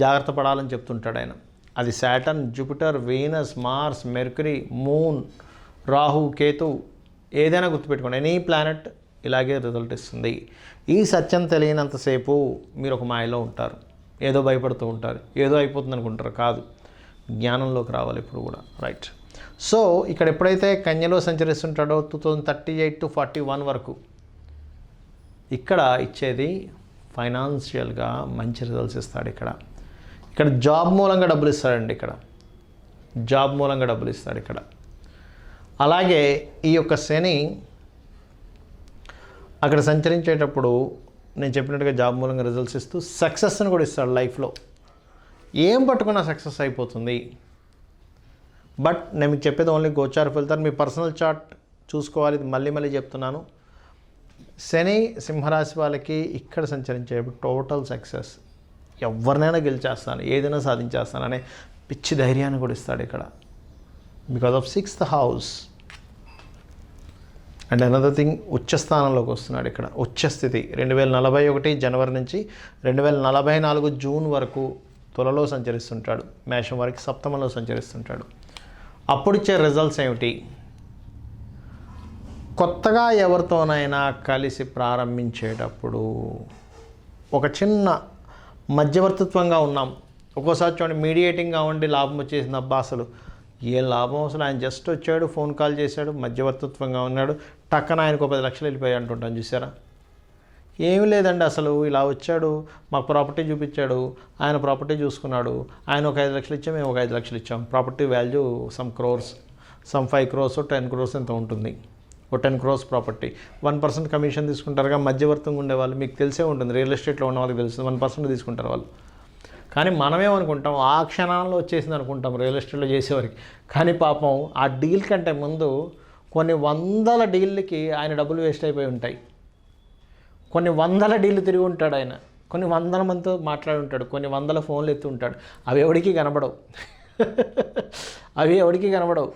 [SPEAKER 1] జాగ్రత్త పడాలని చెప్తుంటాడు ఆయన. అది Saturn, Jupiter, Venus, Mars, Mercury, moon, Rahu, Ketu, ఏదైనా గుర్తుపెట్టుకోండి. ఎనీ ప్లానెట్ ఇలాగే రిజల్ట్ ఇస్తుంది. ఈ సత్యం తెలియనంతసేపు మీరు ఒక మాయలో ఉంటారు, ఏదో భయపడుతూ ఉంటారు, ఏదో అయిపోతుంది అనుకుంటారు. కాదు, జ్ఞానంలోకి రావాలి ఇప్పుడు కూడా. రైట్. సో ఇక్కడ ఎప్పుడైతే కన్యలో సంచరిస్తుంటాడో 2038 to 41 వరకు ఇక్కడ ఇచ్చేది ఫైనాన్షియల్గా మంచి రిజల్ట్స్ ఇస్తాడు. ఇక్కడ జాబ్ మూలంగా డబ్బులు ఇస్తాడండి. జాబ్ మూలంగా డబ్బులు ఇస్తాడు ఇక్కడ. అలాగే ఈ యొక్క శని అక్కడ సంచరించేటప్పుడు నేను చెప్పినట్టుగా జాబ్ మూలంగా రిజల్ట్స్ ఇస్తూ సక్సెస్ని కూడా ఇస్తాడు. లైఫ్లో ఏం పట్టుకున్నా సక్సెస్ అయిపోతుంది. బట్ నేను మీకు చెప్పేది ఓన్లీ గోచార ఫలితాలు. మీ పర్సనల్ చార్ట్ చూసుకోవాలి. ఇది మళ్ళీ చెప్తున్నాను. శని సింహరాశి వాళ్ళకి ఇక్కడ సంచరించేటప్పుడు టోటల్ సక్సెస్, ఎవరినైనా గెలిచేస్తాను, ఏదైనా సాధించేస్తాను అనే పిచ్చి ధైర్యాన్ని కూడా ఇస్తాడు ఇక్కడ, because of 6th house. And another thing, ఉచ్చస్థానంలోకి వస్తున్నాడు ఇక్కడ. ఉచ్చస్థితి 2041 జనవరి నుంచి 2044 జూన్ వరకు తులలో సంచరిస్తుంటాడు. మేషం వారికి 7th సంచరిస్తుంటాడు. అప్పుడు ఇచ్చే రిజల్ట్స్ ఏమిటి? కొత్తగా ఎవరితోనైనా కలిసి ప్రారంభించేటప్పుడు ఒక చిన్న మధ్యవర్తిత్వంగా ఉన్నాం. ఒక్కోసారి చూడండి, మీడియేటింగ్గా ఉండి లాభం వచ్చేసింది. అబ్బా అసలు ఏం లాభం, అసలు ఆయన జస్ట్ వచ్చాడు, ఫోన్ కాల్ చేశాడు, మధ్యవర్తిత్వంగా ఉన్నాడు, టక్కన ఆయనకు 10 లక్షలు వెళ్ళిపోయాయి అంటుంటాను. చూసారా? ఏమీ లేదండి, అసలు ఇలా వచ్చాడు, మాకు ప్రాపర్టీ చూపించాడు, ఆయన ప్రాపర్టీ చూసుకున్నాడు, ఆయన ఒక 5 లక్షలు ఇచ్చాం, మేము ఒక 5 లక్షలు ఇచ్చాం. Property value some crores, some 5 crores, 10 crores ఎంత ఉంటుంది. ఒక 10 crores ప్రాపర్టీ 1% కమిషన్ తీసుకుంటారుగా మధ్యవర్తంగా ఉండేవాళ్ళు. మీకు తెలిసే ఉంటుంది, రియల్ ఎస్టేట్లో ఉన్న వాళ్ళకి తెలుస్తుంది, 1% తీసుకుంటారు వాళ్ళు. కానీ మనమేమనుకుంటాం, ఆ క్షణాల్లో వచ్చేసింది అనుకుంటాం రియల్ ఎస్టేట్లో చేసేవారికి. కానీ పాపం ఆ డీల్ కంటే ముందు కొన్ని 100 డీళ్ళకి ఆయన డబ్బులు వేస్ట్ అయిపోయి ఉంటాయి. కొన్ని 100 డీళ్ళు తిరిగి ఉంటాడు ఆయన, కొన్ని 100 మందితో మాట్లాడి ఉంటాడు, కొన్ని 100 ఫోన్లు ఎత్తి ఉంటాడు. అవి ఎవరికి కనబడవు.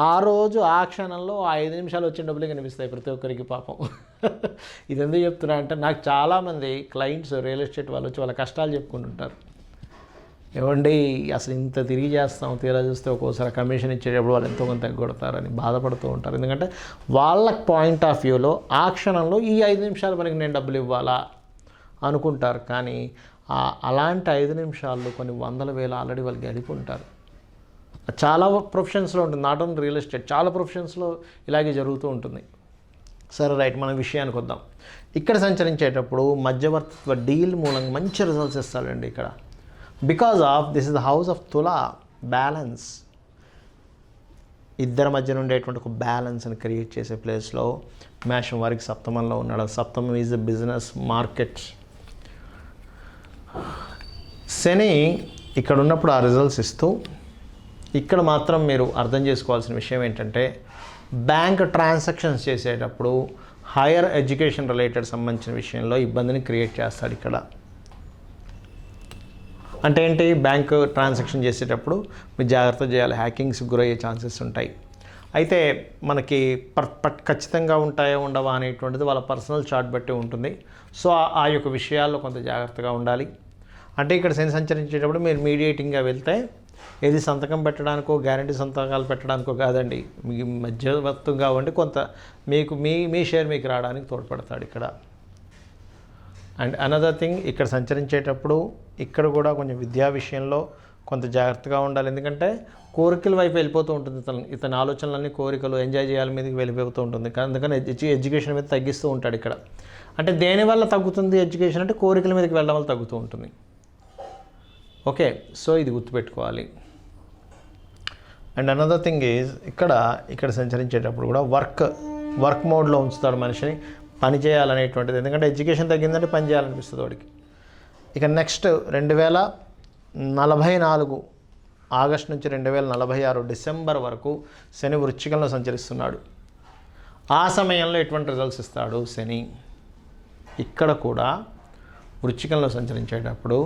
[SPEAKER 1] ఆ రోజు ఆ క్షణంలో 5 నిమిషాలు వచ్చిన డబ్బులే కనిపిస్తాయి ప్రతి ఒక్కరికి పాపం. ఇది ఎందుకు చెప్తున్నా అంటే, నాకు చాలామంది క్లయింట్స్ రియల్ ఎస్టేట్ వాళ్ళు వచ్చి వాళ్ళ కష్టాలు చెప్పుకుంటుంటారు. ఏమండి అసలు ఇంత తిరిగి చేస్తాం, తీరా చూస్తే ఒక్కోసారి కమిషన్ ఇచ్చేటప్పుడు వాళ్ళు ఎంతో కొంత తగ్గొడతారని బాధపడుతూ ఉంటారు. ఎందుకంటే వాళ్ళ పాయింట్ ఆఫ్ వ్యూలో ఆ క్షణంలో ఈ 5 నిమిషాల మనకి నేను డబ్బులు ఇవ్వాలా అనుకుంటారు. కానీ అలాంటి 5 నిమిషాల్లో కొన్ని 100,000 ఆల్రెడీ వాళ్ళు గడిపి ఉంటారు. చాలా ప్రొఫెషన్స్లో ఉంటుంది, నాట్ ఓన్లీ రియల్ ఎస్టేట్, చాలా ప్రొఫెషన్స్లో ఇలాగే జరుగుతూ ఉంటుంది. సరే రైట్, మన విషయానికి వద్దాం. ఇక్కడ సంచరించేటప్పుడు మధ్యవర్తిత్వ డీల్ మూలంగా మంచి రిజల్ట్స్ ఇస్తాడండి ఇక్కడ. Because of this is the house of తులా, బ్యాలెన్స్. ఇద్దరి మధ్య ఉండేటువంటి ఒక బ్యాలెన్స్ని క్రియేట్ చేసే ప్లేస్లో మేషం వారికి సప్తమంలో ఉన్నాడు. సప్తమం ఈజ్ ద బిజినెస్ మార్కెట్. శని ఇక్కడ ఉన్నప్పుడు ఆ రిజల్ట్స్ ఇస్తూ, ఇక్కడ మాత్రం మీరు అర్థం చేసుకోవాల్సిన విషయం ఏంటంటే బ్యాంక్ ట్రాన్సాక్షన్స్ చేసేటప్పుడు హైయర్ ఎడ్యుకేషన్ రిలేటెడ్ సంబంధించిన విషయంలో ఇబ్బందిని క్రియేట్ చేస్తాడు ఇక్కడ. అంటే ఏంటి, బ్యాంక్ ట్రాన్సాక్షన్ చేసేటప్పుడు మీరు జాగ్రత్త చేయాలి, హ్యాకింగ్స్ గురయ్యే ఛాన్సెస్ ఉంటాయి. అయితే మనకి ఖచ్చితంగా ఉంటాయో ఉండవా అనేటువంటిది వాళ్ళ పర్సనల్ చార్ట్ బట్టి ఉంటుంది. సో ఆ యొక్క విషయాల్లో కొంత జాగ్రత్తగా ఉండాలి. అంటే ఇక్కడ శని సంచరించేటప్పుడు మీరు మీడియేటింగ్గా వెళ్తే ఏది సంతకం పెట్టడానికో గ్యారంటీ సంతకాలు పెట్టడానికో కాదండి, మీ మధ్యవర్తంగా ఉండి కొంత మీకు మీ షేర్ మీకు రావడానికి తోడ్పడతాడు ఇక్కడ. అండ్ అనదర్ థింగ్, ఇక్కడ సంచరించేటప్పుడు ఇక్కడ కూడా కొంచెం విద్యా విషయంలో కొంత జాగ్రత్తగా ఉండాలి. ఎందుకంటే కోరికల వైపు వెళ్ళిపోతూ ఉంటుంది ఇతని ఆలోచనలన్నీ, కోరికలు ఎంజాయ్ చేయాలి మీదకి వెళ్ళిపోతూ ఉంటుంది. అందుకని ఎడ్యుకేషన్ మీద తగ్గిస్తూ ఉంటాడు ఇక్కడ. అంటే దేనివల్ల తగ్గుతుంది ఎడ్యుకేషన్ అంటే కోరికల మీదకి వెళ్ళడం వల్ల తగ్గుతూ ఉంటుంది. ఓకే, సో ఇది గుర్తుపెట్టుకోవాలి. అండ్ అనదర్ థింగ్ ఈజ్ ఇక్కడ సంచరించేటప్పుడు కూడా వర్క్ మోడ్లో ఉంచుతాడు మనిషిని, పని చేయాలనేటువంటిది. ఎందుకంటే ఎడ్యుకేషన్ తగ్గిందంటే పని చేయాలనిపిస్తుంది వాడికి. ఇక నెక్స్ట్ 2044 ఆగస్ట్ నుంచి 2046 డిసెంబర్ వరకు శని వృశ్చికంలో సంచరిస్తున్నాడు. ఆ సమయంలో ఎటువంటి రిజల్ట్స్ ఇస్తాడు శని? ఇక్కడ కూడా వృశ్చికంలో సంచరించేటప్పుడు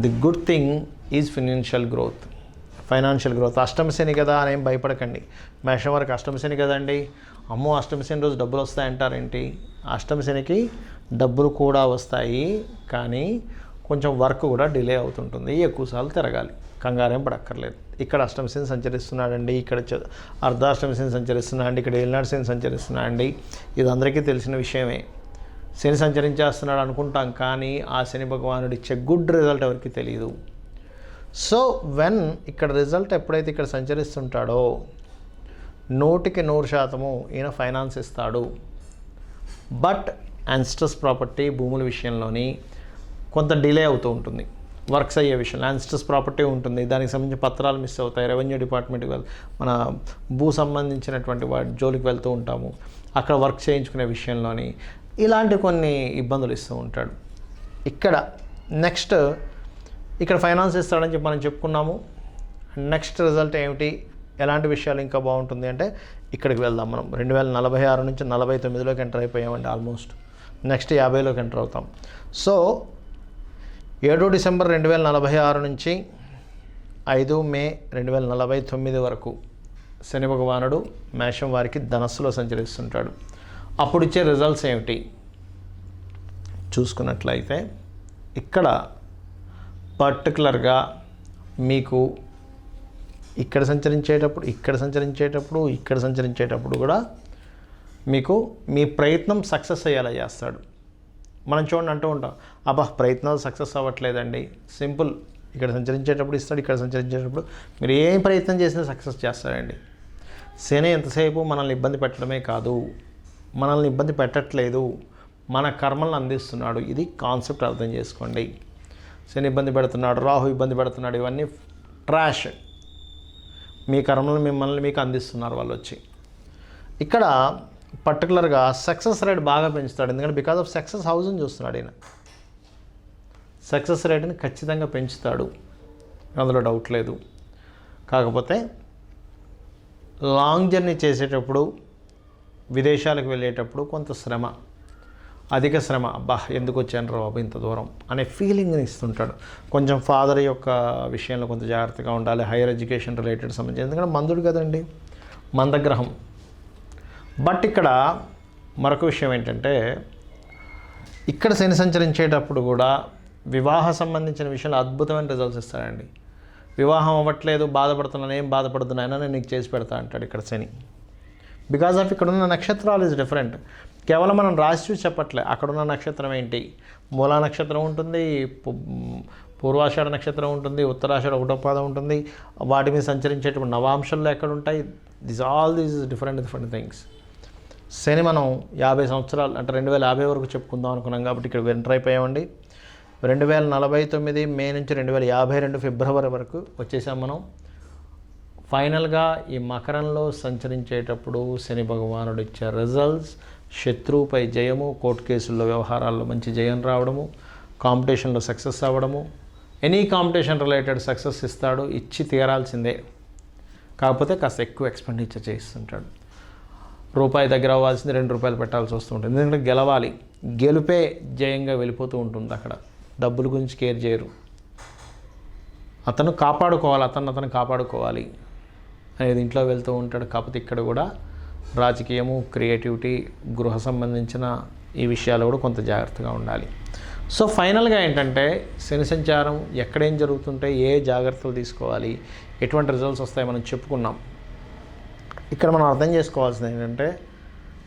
[SPEAKER 1] the good thing is financial growth. అష్టమ శని కదా అని ఏం భయపడకండి. మేషం వరకు అష్టమ శని కదండి, అమ్మో అష్టమ శని రోజు డబ్బులు వస్తాయంటారేంటి? అష్టమ శనికి డబ్బులు కూడా వస్తాయి, కానీ కొంచెం వర్క్ కూడా డిలే అవుతుంటుంది, ఎక్కువసార్లు తిరగాలి, కంగారేం పడక్కర్లేదు. ఇక్కడ అష్టమ శని సంచరిస్తున్నాడండి, ఇక్కడ అర్ధాష్టమ శని సంచరిస్తున్నాడండి, ఇక్కడ ఏలినాడు శని సంచరిస్తున్నాడండి. ఇది అందరికీ తెలిసిన విషయమే. శని సంచరించేస్తున్నాడు అనుకుంటాం, కానీ ఆ శని భగవానుడు ఇచ్చే గుడ్ రిజల్ట్ ఎవరికి తెలియదు. సో ఇక్కడ రిజల్ట్ ఎప్పుడైతే ఇక్కడ సంచరిస్తుంటాడో 100% ఈయన ఫైనాన్స్ ఇస్తాడు. బట్ యాన్స్టస్ ప్రాపర్టీ భూముల విషయంలోని కొంత డిలే అవుతూ ఉంటుంది, వర్క్స్ అయ్యే విషయంలో. యాన్స్టస్ ప్రాపర్టీ ఉంటుంది, దానికి సంబంధించిన పత్రాలు మిస్ అవుతాయి, రెవెన్యూ డిపార్ట్మెంట్కి మన భూ సంబంధించినటువంటి వాటి జోలికి వెళ్తూ ఉంటాము, అక్కడ వర్క్ చేయించుకునే విషయంలోని ఇలాంటి కొన్ని ఇబ్బందులు ఇస్తూ ఉంటాడు. ఇక్కడ ఫైనాన్స్ ఇస్తాడని చెప్పి మనం చెప్పుకున్నాము. నెక్స్ట్ రిజల్ట్ ఏమిటి, ఎలాంటి విషయాలు ఇంకా బాగుంటుంది అంటే ఇక్కడికి వెళ్దాం. మనం 2046 నుంచి 49లోకి ఎంటర్ అయిపోయామండి ఆల్మోస్ట్. నెక్స్ట్ 50లోకి ఎంటర్ అవుతాం. సో 7 డిసెంబర్ 2046 నుంచి 5 మే 2049 వరకు శని భగవానుడు మేషం వారికి ధనస్సులో సంచరిస్తుంటాడు. అప్పుడు ఇచ్చే రిజల్ట్స్ ఏమిటి చూసుకున్నట్లయితే ఇక్కడ పర్టికులర్గా మీకు ఇక్కడ సంచరించేటప్పుడు కూడా మీకు మీ ప్రయత్నం సక్సెస్ అయ్యేలా చేస్తాడు. మనం చూడండి అంటూ ఉంటాం, ప్రయత్నాలు సక్సెస్ అవ్వట్లేదండి. సింపుల్, ఇక్కడ సంచరించేటప్పుడు ఇస్తాడు, ఇక్కడ సంచరించేటప్పుడు మీరు ఏం ప్రయత్నం చేసినా సక్సెస్ చేస్తాడండి. శని ఎంతసేపు మనల్ని ఇబ్బంది పెట్టడమే కాదు, మనల్ని ఇబ్బంది పెట్టట్లేదు, మన కర్మలను అందిస్తున్నాడు. ఇది కాన్సెప్ట్ అర్థం చేసుకోండి. శని ఇబ్బంది పెడుతున్నాడు, రాహు ఇబ్బంది పెడుతున్నాడు, ఇవన్నీ ట్రాష్. మీ కర్మలను మిమ్మల్ని మీకు అందిస్తున్నారు వాళ్ళు వచ్చి. ఇక్కడ పర్టికులర్గా సక్సెస్ రేట్ బాగా పెంచుతాడు. ఎందుకంటే బికాజ్ ఆఫ్ సక్సెస్ హౌస్ని చూస్తున్నాడు ఈయన. సక్సెస్ రేట్ని ఖచ్చితంగా పెంచుతాడు, అందులో డౌట్ లేదు. కాకపోతే లాంగ్ జర్నీ చేసేటప్పుడు, విదేశాలకు వెళ్ళేటప్పుడు కొంత శ్రమ, అధిక శ్రమ. ఎందుకు వచ్చాను రా బాబు ఇంత దూరం అనే ఫీలింగ్ని ఇస్తుంటాడు. కొంచెం ఫాదర్ యొక్క విషయంలో కొంత జాగ్రత్తగా ఉండాలి, హైయర్ ఎడ్యుకేషన్ రిలేటెడ్ సంబంధించి. ఎందుకంటే మందుడు కదండి, మందగ్రహం. బట్ ఇక్కడ మరొక విషయం ఏంటంటే ఇక్కడ శని సంచరించేటప్పుడు కూడా వివాహ సంబంధించిన విషయంలో అద్భుతమైన రిజల్ట్స్ ఇస్తాడండి. వివాహం అవ్వట్లేదు, బాధపడుతున్నాను, ఏం బాధపడుతున్నాయినా నేను నీకు చేసి పెడతా అంటాడు ఇక్కడ శని. బికాజ్ ఆఫ్ ఇక్కడ ఉన్న నక్షత్రాలు ఈజ్ డిఫరెంట్. కేవలం మనం రాసి చూసి చెప్పట్లే, అక్కడున్న నక్షత్రం ఏంటి, మూలా నక్షత్రం ఉంటుంది, పూర్వాషాఢ నక్షత్రం ఉంటుంది, ఉత్తరాషాఢ 1వ పాదం ఉంటుంది. వాటి మీద సంచరించేటువంటి నవాంశాలు ఎక్కడ ఉంటాయి? All these different things. శని మనం 50 సంవత్సరాలు అంటే 2050 వరకు చెప్పుకుందాం అనుకున్నాం కాబట్టి ఇక్కడ ఎంటర్ అయిపోయామండి. 2049 మే నుంచి 2052 ఫిబ్రవరి వరకు వచ్చేసాం మనం. ఫైనల్గా ఈ మకరంలో సంచరించేటప్పుడు శని భగవానుడు ఇచ్చే రిజల్ట్స్ శత్రువుపై జయము, కోర్టు కేసుల్లో వ్యవహారాల్లో మంచి జయం రావడము, కాంపిటీషన్లో సక్సెస్ అవ్వడము, ఎనీ కాంపిటీషన్ రిలేటెడ్ సక్సెస్ ఇస్తాడు, ఇచ్చి తీరాల్సిందే. కాకపోతే కాస్త ఎక్కువ ఎక్స్పెండిచర్ చేస్తుంటాడు. రూపాయి దగ్గర అవ్వాల్సింది ₹2 పెట్టాల్సి వస్తుంటుంది. ఎందుకంటే గెలవాలి, గెలుపే జయంగా వెళ్ళిపోతూ ఉంటుంది. అక్కడ డబ్బుల గురించి కేర్ చేయరు. అతను కాపాడుకోవాలి అనేది ఇంట్లో వెళ్తూ ఉంటాడు. కాకపోతే ఇక్కడ కూడా రాజకీయము, క్రియేటివిటీ, గృహ సంబంధించిన ఈ విషయాలు కూడా కొంత జాగ్రత్తగా ఉండాలి. సో ఫైనల్గా ఏంటంటే శని సంచారం ఎక్కడేం జరుగుతుంటే ఏ జాగ్రత్తలు తీసుకోవాలి, ఎటువంటి రిజల్ట్స్ వస్తాయి మనం చెప్పుకున్నాం. ఇక్కడ మనం అర్థం చేసుకోవాల్సింది ఏంటంటే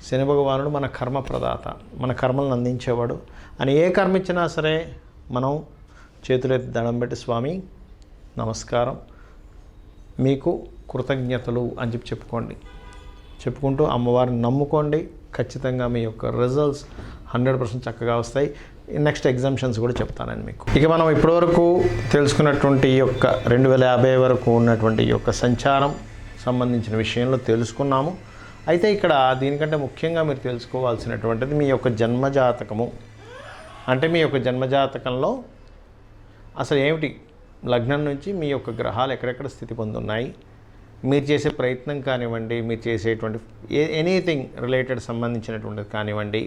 [SPEAKER 1] శని భగవానుడు మన కర్మ ప్రదాత, మన కర్మలను అందించేవాడు అని ఏ కర్మ ఇచ్చినా సరే మనం చేతులెత్తి దండం పెట్టి స్వామి నమస్కారం, మీకు కృతజ్ఞతలు అని చెప్పుకుంటూ అమ్మవారిని నమ్ముకోండి. ఖచ్చితంగా మీ యొక్క రిజల్ట్స్ 100% చక్కగా వస్తాయి. నెక్స్ట్ ఎగ్జామ్షన్స్ కూడా చెప్తానండి మీకు. ఇక మనం ఇప్పటివరకు తెలుసుకున్నటువంటి ఈ యొక్క 2050 వరకు ఉన్నటువంటి ఈ యొక్క సంచారం సంబంధించిన విషయంలో తెలుసుకున్నాము. అయితే ఇక్కడ దీనికంటే ముఖ్యంగా మీరు తెలుసుకోవాల్సినటువంటిది మీ యొక్క జన్మజాతకము. అంటే మీ యొక్క జన్మజాతకంలో అసలు ఏమిటి, లగ్నం నుంచి మీ యొక్క గ్రహాలు ఎక్కడెక్కడ స్థితి పొందున్నాయి, మీరు చేసే ప్రయత్నం కానివ్వండి, మీరు చేసేటువంటి ఎనీథింగ్ రిలేటెడ్ సంబంధించినటువంటిది కానివ్వండి,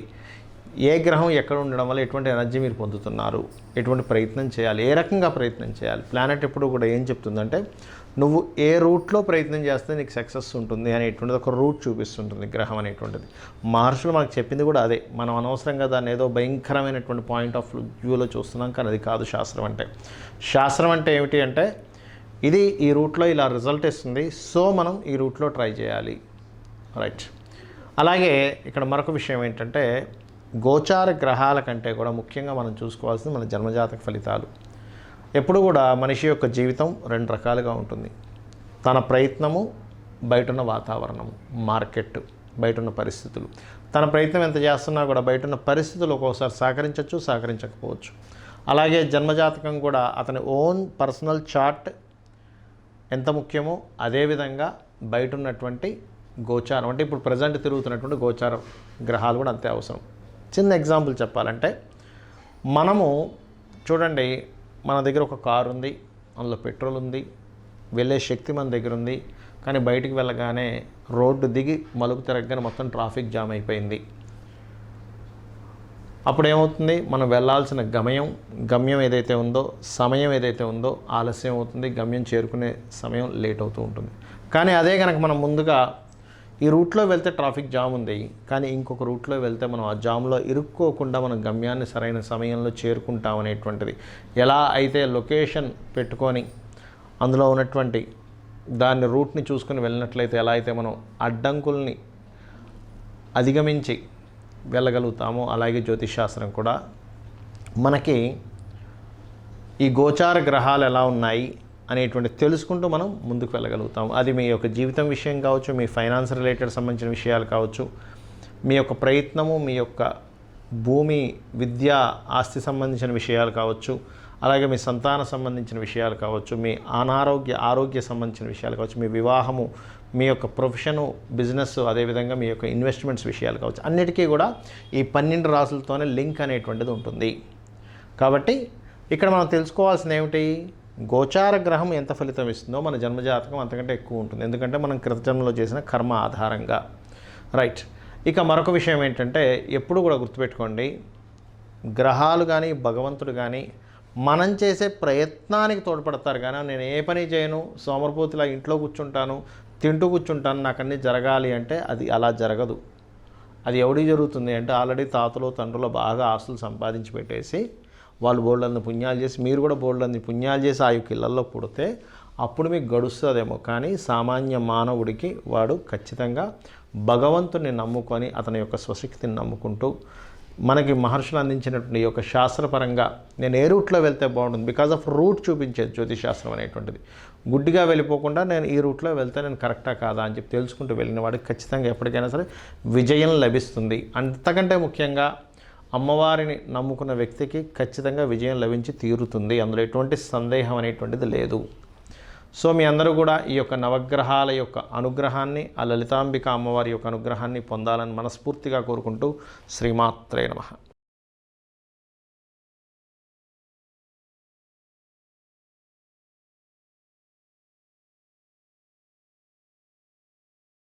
[SPEAKER 1] ఏ గ్రహం ఎక్కడ ఉండడం వల్ల ఎటువంటి ఎనర్జీ మీరు పొందుతున్నారు, ఎటువంటి ప్రయత్నం చేయాలి, ఏ రకంగా ప్రయత్నం చేయాలి. ప్లానెట్ ఎప్పుడు కూడా ఏం చెప్తుందంటే నువ్వు ఏ రూట్లో ప్రయత్నం చేస్తే నీకు సక్సెస్ ఉంటుంది అనేటువంటిది ఒక రూట్ చూపిస్తుంటుంది గ్రహం అనేటువంటిది. మహర్షులు మనకు చెప్పింది కూడా అదే. మనం అనవసరంగా దాన్ని ఏదో భయంకరమైనటువంటి పాయింట్ ఆఫ్ వ్యూలో చూస్తున్నాం, కానీ అది కాదు శాస్త్రం అంటే. శాస్త్రం అంటే ఏమిటి అంటే ఇది ఈ రూట్లో ఇలా రిజల్ట్ ఇస్తుంది, సో మనం ఈ రూట్లో ట్రై చేయాలి. రైట్. అలాగే ఇక్కడ మరొక విషయం ఏంటంటే గోచార గ్రహాల కంటే కూడా ముఖ్యంగా మనం చూసుకోవాల్సింది మన జన్మజాతక ఫలితాలు. ఎప్పుడు కూడా మనిషి యొక్క జీవితం 2 రకాలుగా ఉంటుంది. తన ప్రయత్నము, బయటున్న వాతావరణము, మార్కెట్, బయటున్న పరిస్థితులు. తన ప్రయత్నం ఎంత చేస్తున్నా కూడా బయటున్న పరిస్థితులు ఒక్కోసారి సహకరించవచ్చు, సహకరించకపోవచ్చు. అలాగే జన్మజాతకం కూడా అతని ఓన్ పర్సనల్ చార్ట్ ఎంత ముఖ్యమో అదేవిధంగా బయట ఉన్నటువంటి గోచారం, అంటే ఇప్పుడు ప్రజెంట్ తిరుగుతున్నటువంటి గోచార గ్రహాలు కూడా అంతే అవసరం. చిన్న ఎగ్జాంపుల్ చెప్పాలంటే మనము చూడండి, మన దగ్గర ఒక కారు ఉంది, అందులో పెట్రోల్ ఉంది, వెళ్ళే శక్తి మన దగ్గర ఉంది, కానీ బయటికి వెళ్ళగానే రోడ్డు దిగి మలుపు తిరగగానే మొత్తం ట్రాఫిక్ జామ్ అయిపోయింది. అప్పుడు ఏమవుతుంది, మనం వెళ్ళాల్సిన గమ్యం ఏదైతే ఉందో, సమయం ఏదైతే ఉందో ఆలస్యం అవుతుంది, గమ్యం చేరుకునే సమయం లేట్ అవుతూ ఉంటుంది. కానీ అదే కనుక మనం ముందుగా ఈ రూట్లో వెళ్తే ట్రాఫిక్ జామ్ ఉంది, కానీ ఇంకొక రూట్లో వెళ్తే మనం ఆ జామ్లో ఇరుక్కోకుండా మనం గమ్యాన్ని సరైన సమయంలో చేరుకుంటాం అనేటువంటిది. ఎలా అయితే లొకేషన్ పెట్టుకొని అందులో ఉన్నటువంటి దాన్ని రూట్ని చూసుకొని వెళ్ళినట్లయితే ఎలా అయితే మనం అడ్డంకుల్ని అధిగమించి వెళ్ళగలుగుతామో, అలాగే జ్యోతిషశాస్త్రం కూడా మనకి ఈ గోచార గ్రహాలు ఎలా ఉన్నాయి అనేటువంటి తెలుసుకుంటూ మనం ముందుకు వెళ్ళగలుగుతాం. అది మీ యొక్క జీవితం విషయం కావచ్చు, మీ ఫైనాన్స్ రిలేటెడ్ సంబంధించిన విషయాలు కావచ్చు, మీ యొక్క ప్రయత్నము, మీ యొక్క భూమి, విద్య, ఆస్తి సంబంధించిన విషయాలు కావచ్చు, అలాగే మీ సంతాన సంబంధించిన విషయాలు కావచ్చు, మీ ఆరోగ్య సంబంధించిన విషయాలు కావచ్చు, మీ వివాహము, మీ యొక్క ప్రొఫెషను, బిజినెస్, అదేవిధంగా మీ యొక్క ఇన్వెస్ట్మెంట్స్ విషయాలు కావచ్చు, అన్నిటికీ కూడా ఈ 12 రాసులతోనే లింక్ అనేటువంటిది ఉంటుంది. కాబట్టి ఇక్కడ మనం తెలుసుకోవాల్సింది ఏమిటి, గోచార గ్రహం ఎంత ఫలితం ఇస్తుందో మన జన్మజాతకం అంతకంటే ఎక్కువ ఉంటుంది. ఎందుకంటే మనం కృతజన్మలో చేసిన కర్మ ఆధారంగా. రైట్. ఇక మరొక విషయం ఏంటంటే ఎప్పుడు కూడా గుర్తుపెట్టుకోండి, గ్రహాలు కానీ భగవంతుడు కానీ మనం చేసే ప్రయత్నానికి తోడ్పడతారు. కానీ నేను ఏ పని చేయను, సోమరిపోతులా ఇంట్లో కూర్చుంటాను, తింటూ కూర్చుంటాను, నాకు అన్నీ జరగాలి అంటే అది అలా జరగదు. అది ఎవడికి జరుగుతుంది అంటే ఆల్రెడీ తాతలు తండ్రులు బాగా ఆస్తులు సంపాదించి పెట్టేసి వాళ్ళు బోల్డన్ని పుణ్యాలు చేసి, మీరు కూడా బోల్డన్ని పుణ్యాలు చేసి ఆ యొక్క ఇళ్లలో పుడితే అప్పుడు మీకు గడుస్తుందేమో. కానీ సామాన్య మానవుడికి వాడు ఖచ్చితంగా భగవంతుని నమ్ముకొని అతని యొక్క స్వశక్తిని నమ్ముకుంటూ మనకి మహర్షులు అందించినటువంటి ఈ యొక్క శాస్త్రపరంగా నేను ఏ రూట్లో వెళ్తే బాగుంటుంది, బికాజ్ ఆఫ్ రూట్ చూపించేది జ్యోతిశాస్త్రం అనేటువంటిది. గుడ్డిగా వెళ్ళిపోకుండా నేను ఈ రూట్లో వెళ్తే నేను కరెక్టా కాదా అని చెప్పి తెలుసుకుంటూ వెళ్ళిన వాడికి ఖచ్చితంగా ఎప్పటికైనా సరే విజయం లభిస్తుంది. అంతకంటే ముఖ్యంగా అమ్మవారిని నమ్ముకున్న వ్యక్తికి ఖచ్చితంగా విజయం లభించి తీరుతుంది. అందులో ఎటువంటి సందేహం అనేటువంటిది లేదు. సో మీ అందరూ కూడా ఈ యొక్క నవగ్రహాల యొక్క అనుగ్రహాన్ని, ఆ లలితాంబిక అమ్మవారి యొక్క అనుగ్రహాన్ని పొందాలని మనస్ఫూర్తిగా కోరుకుంటూ శ్రీమాత్రే నమః.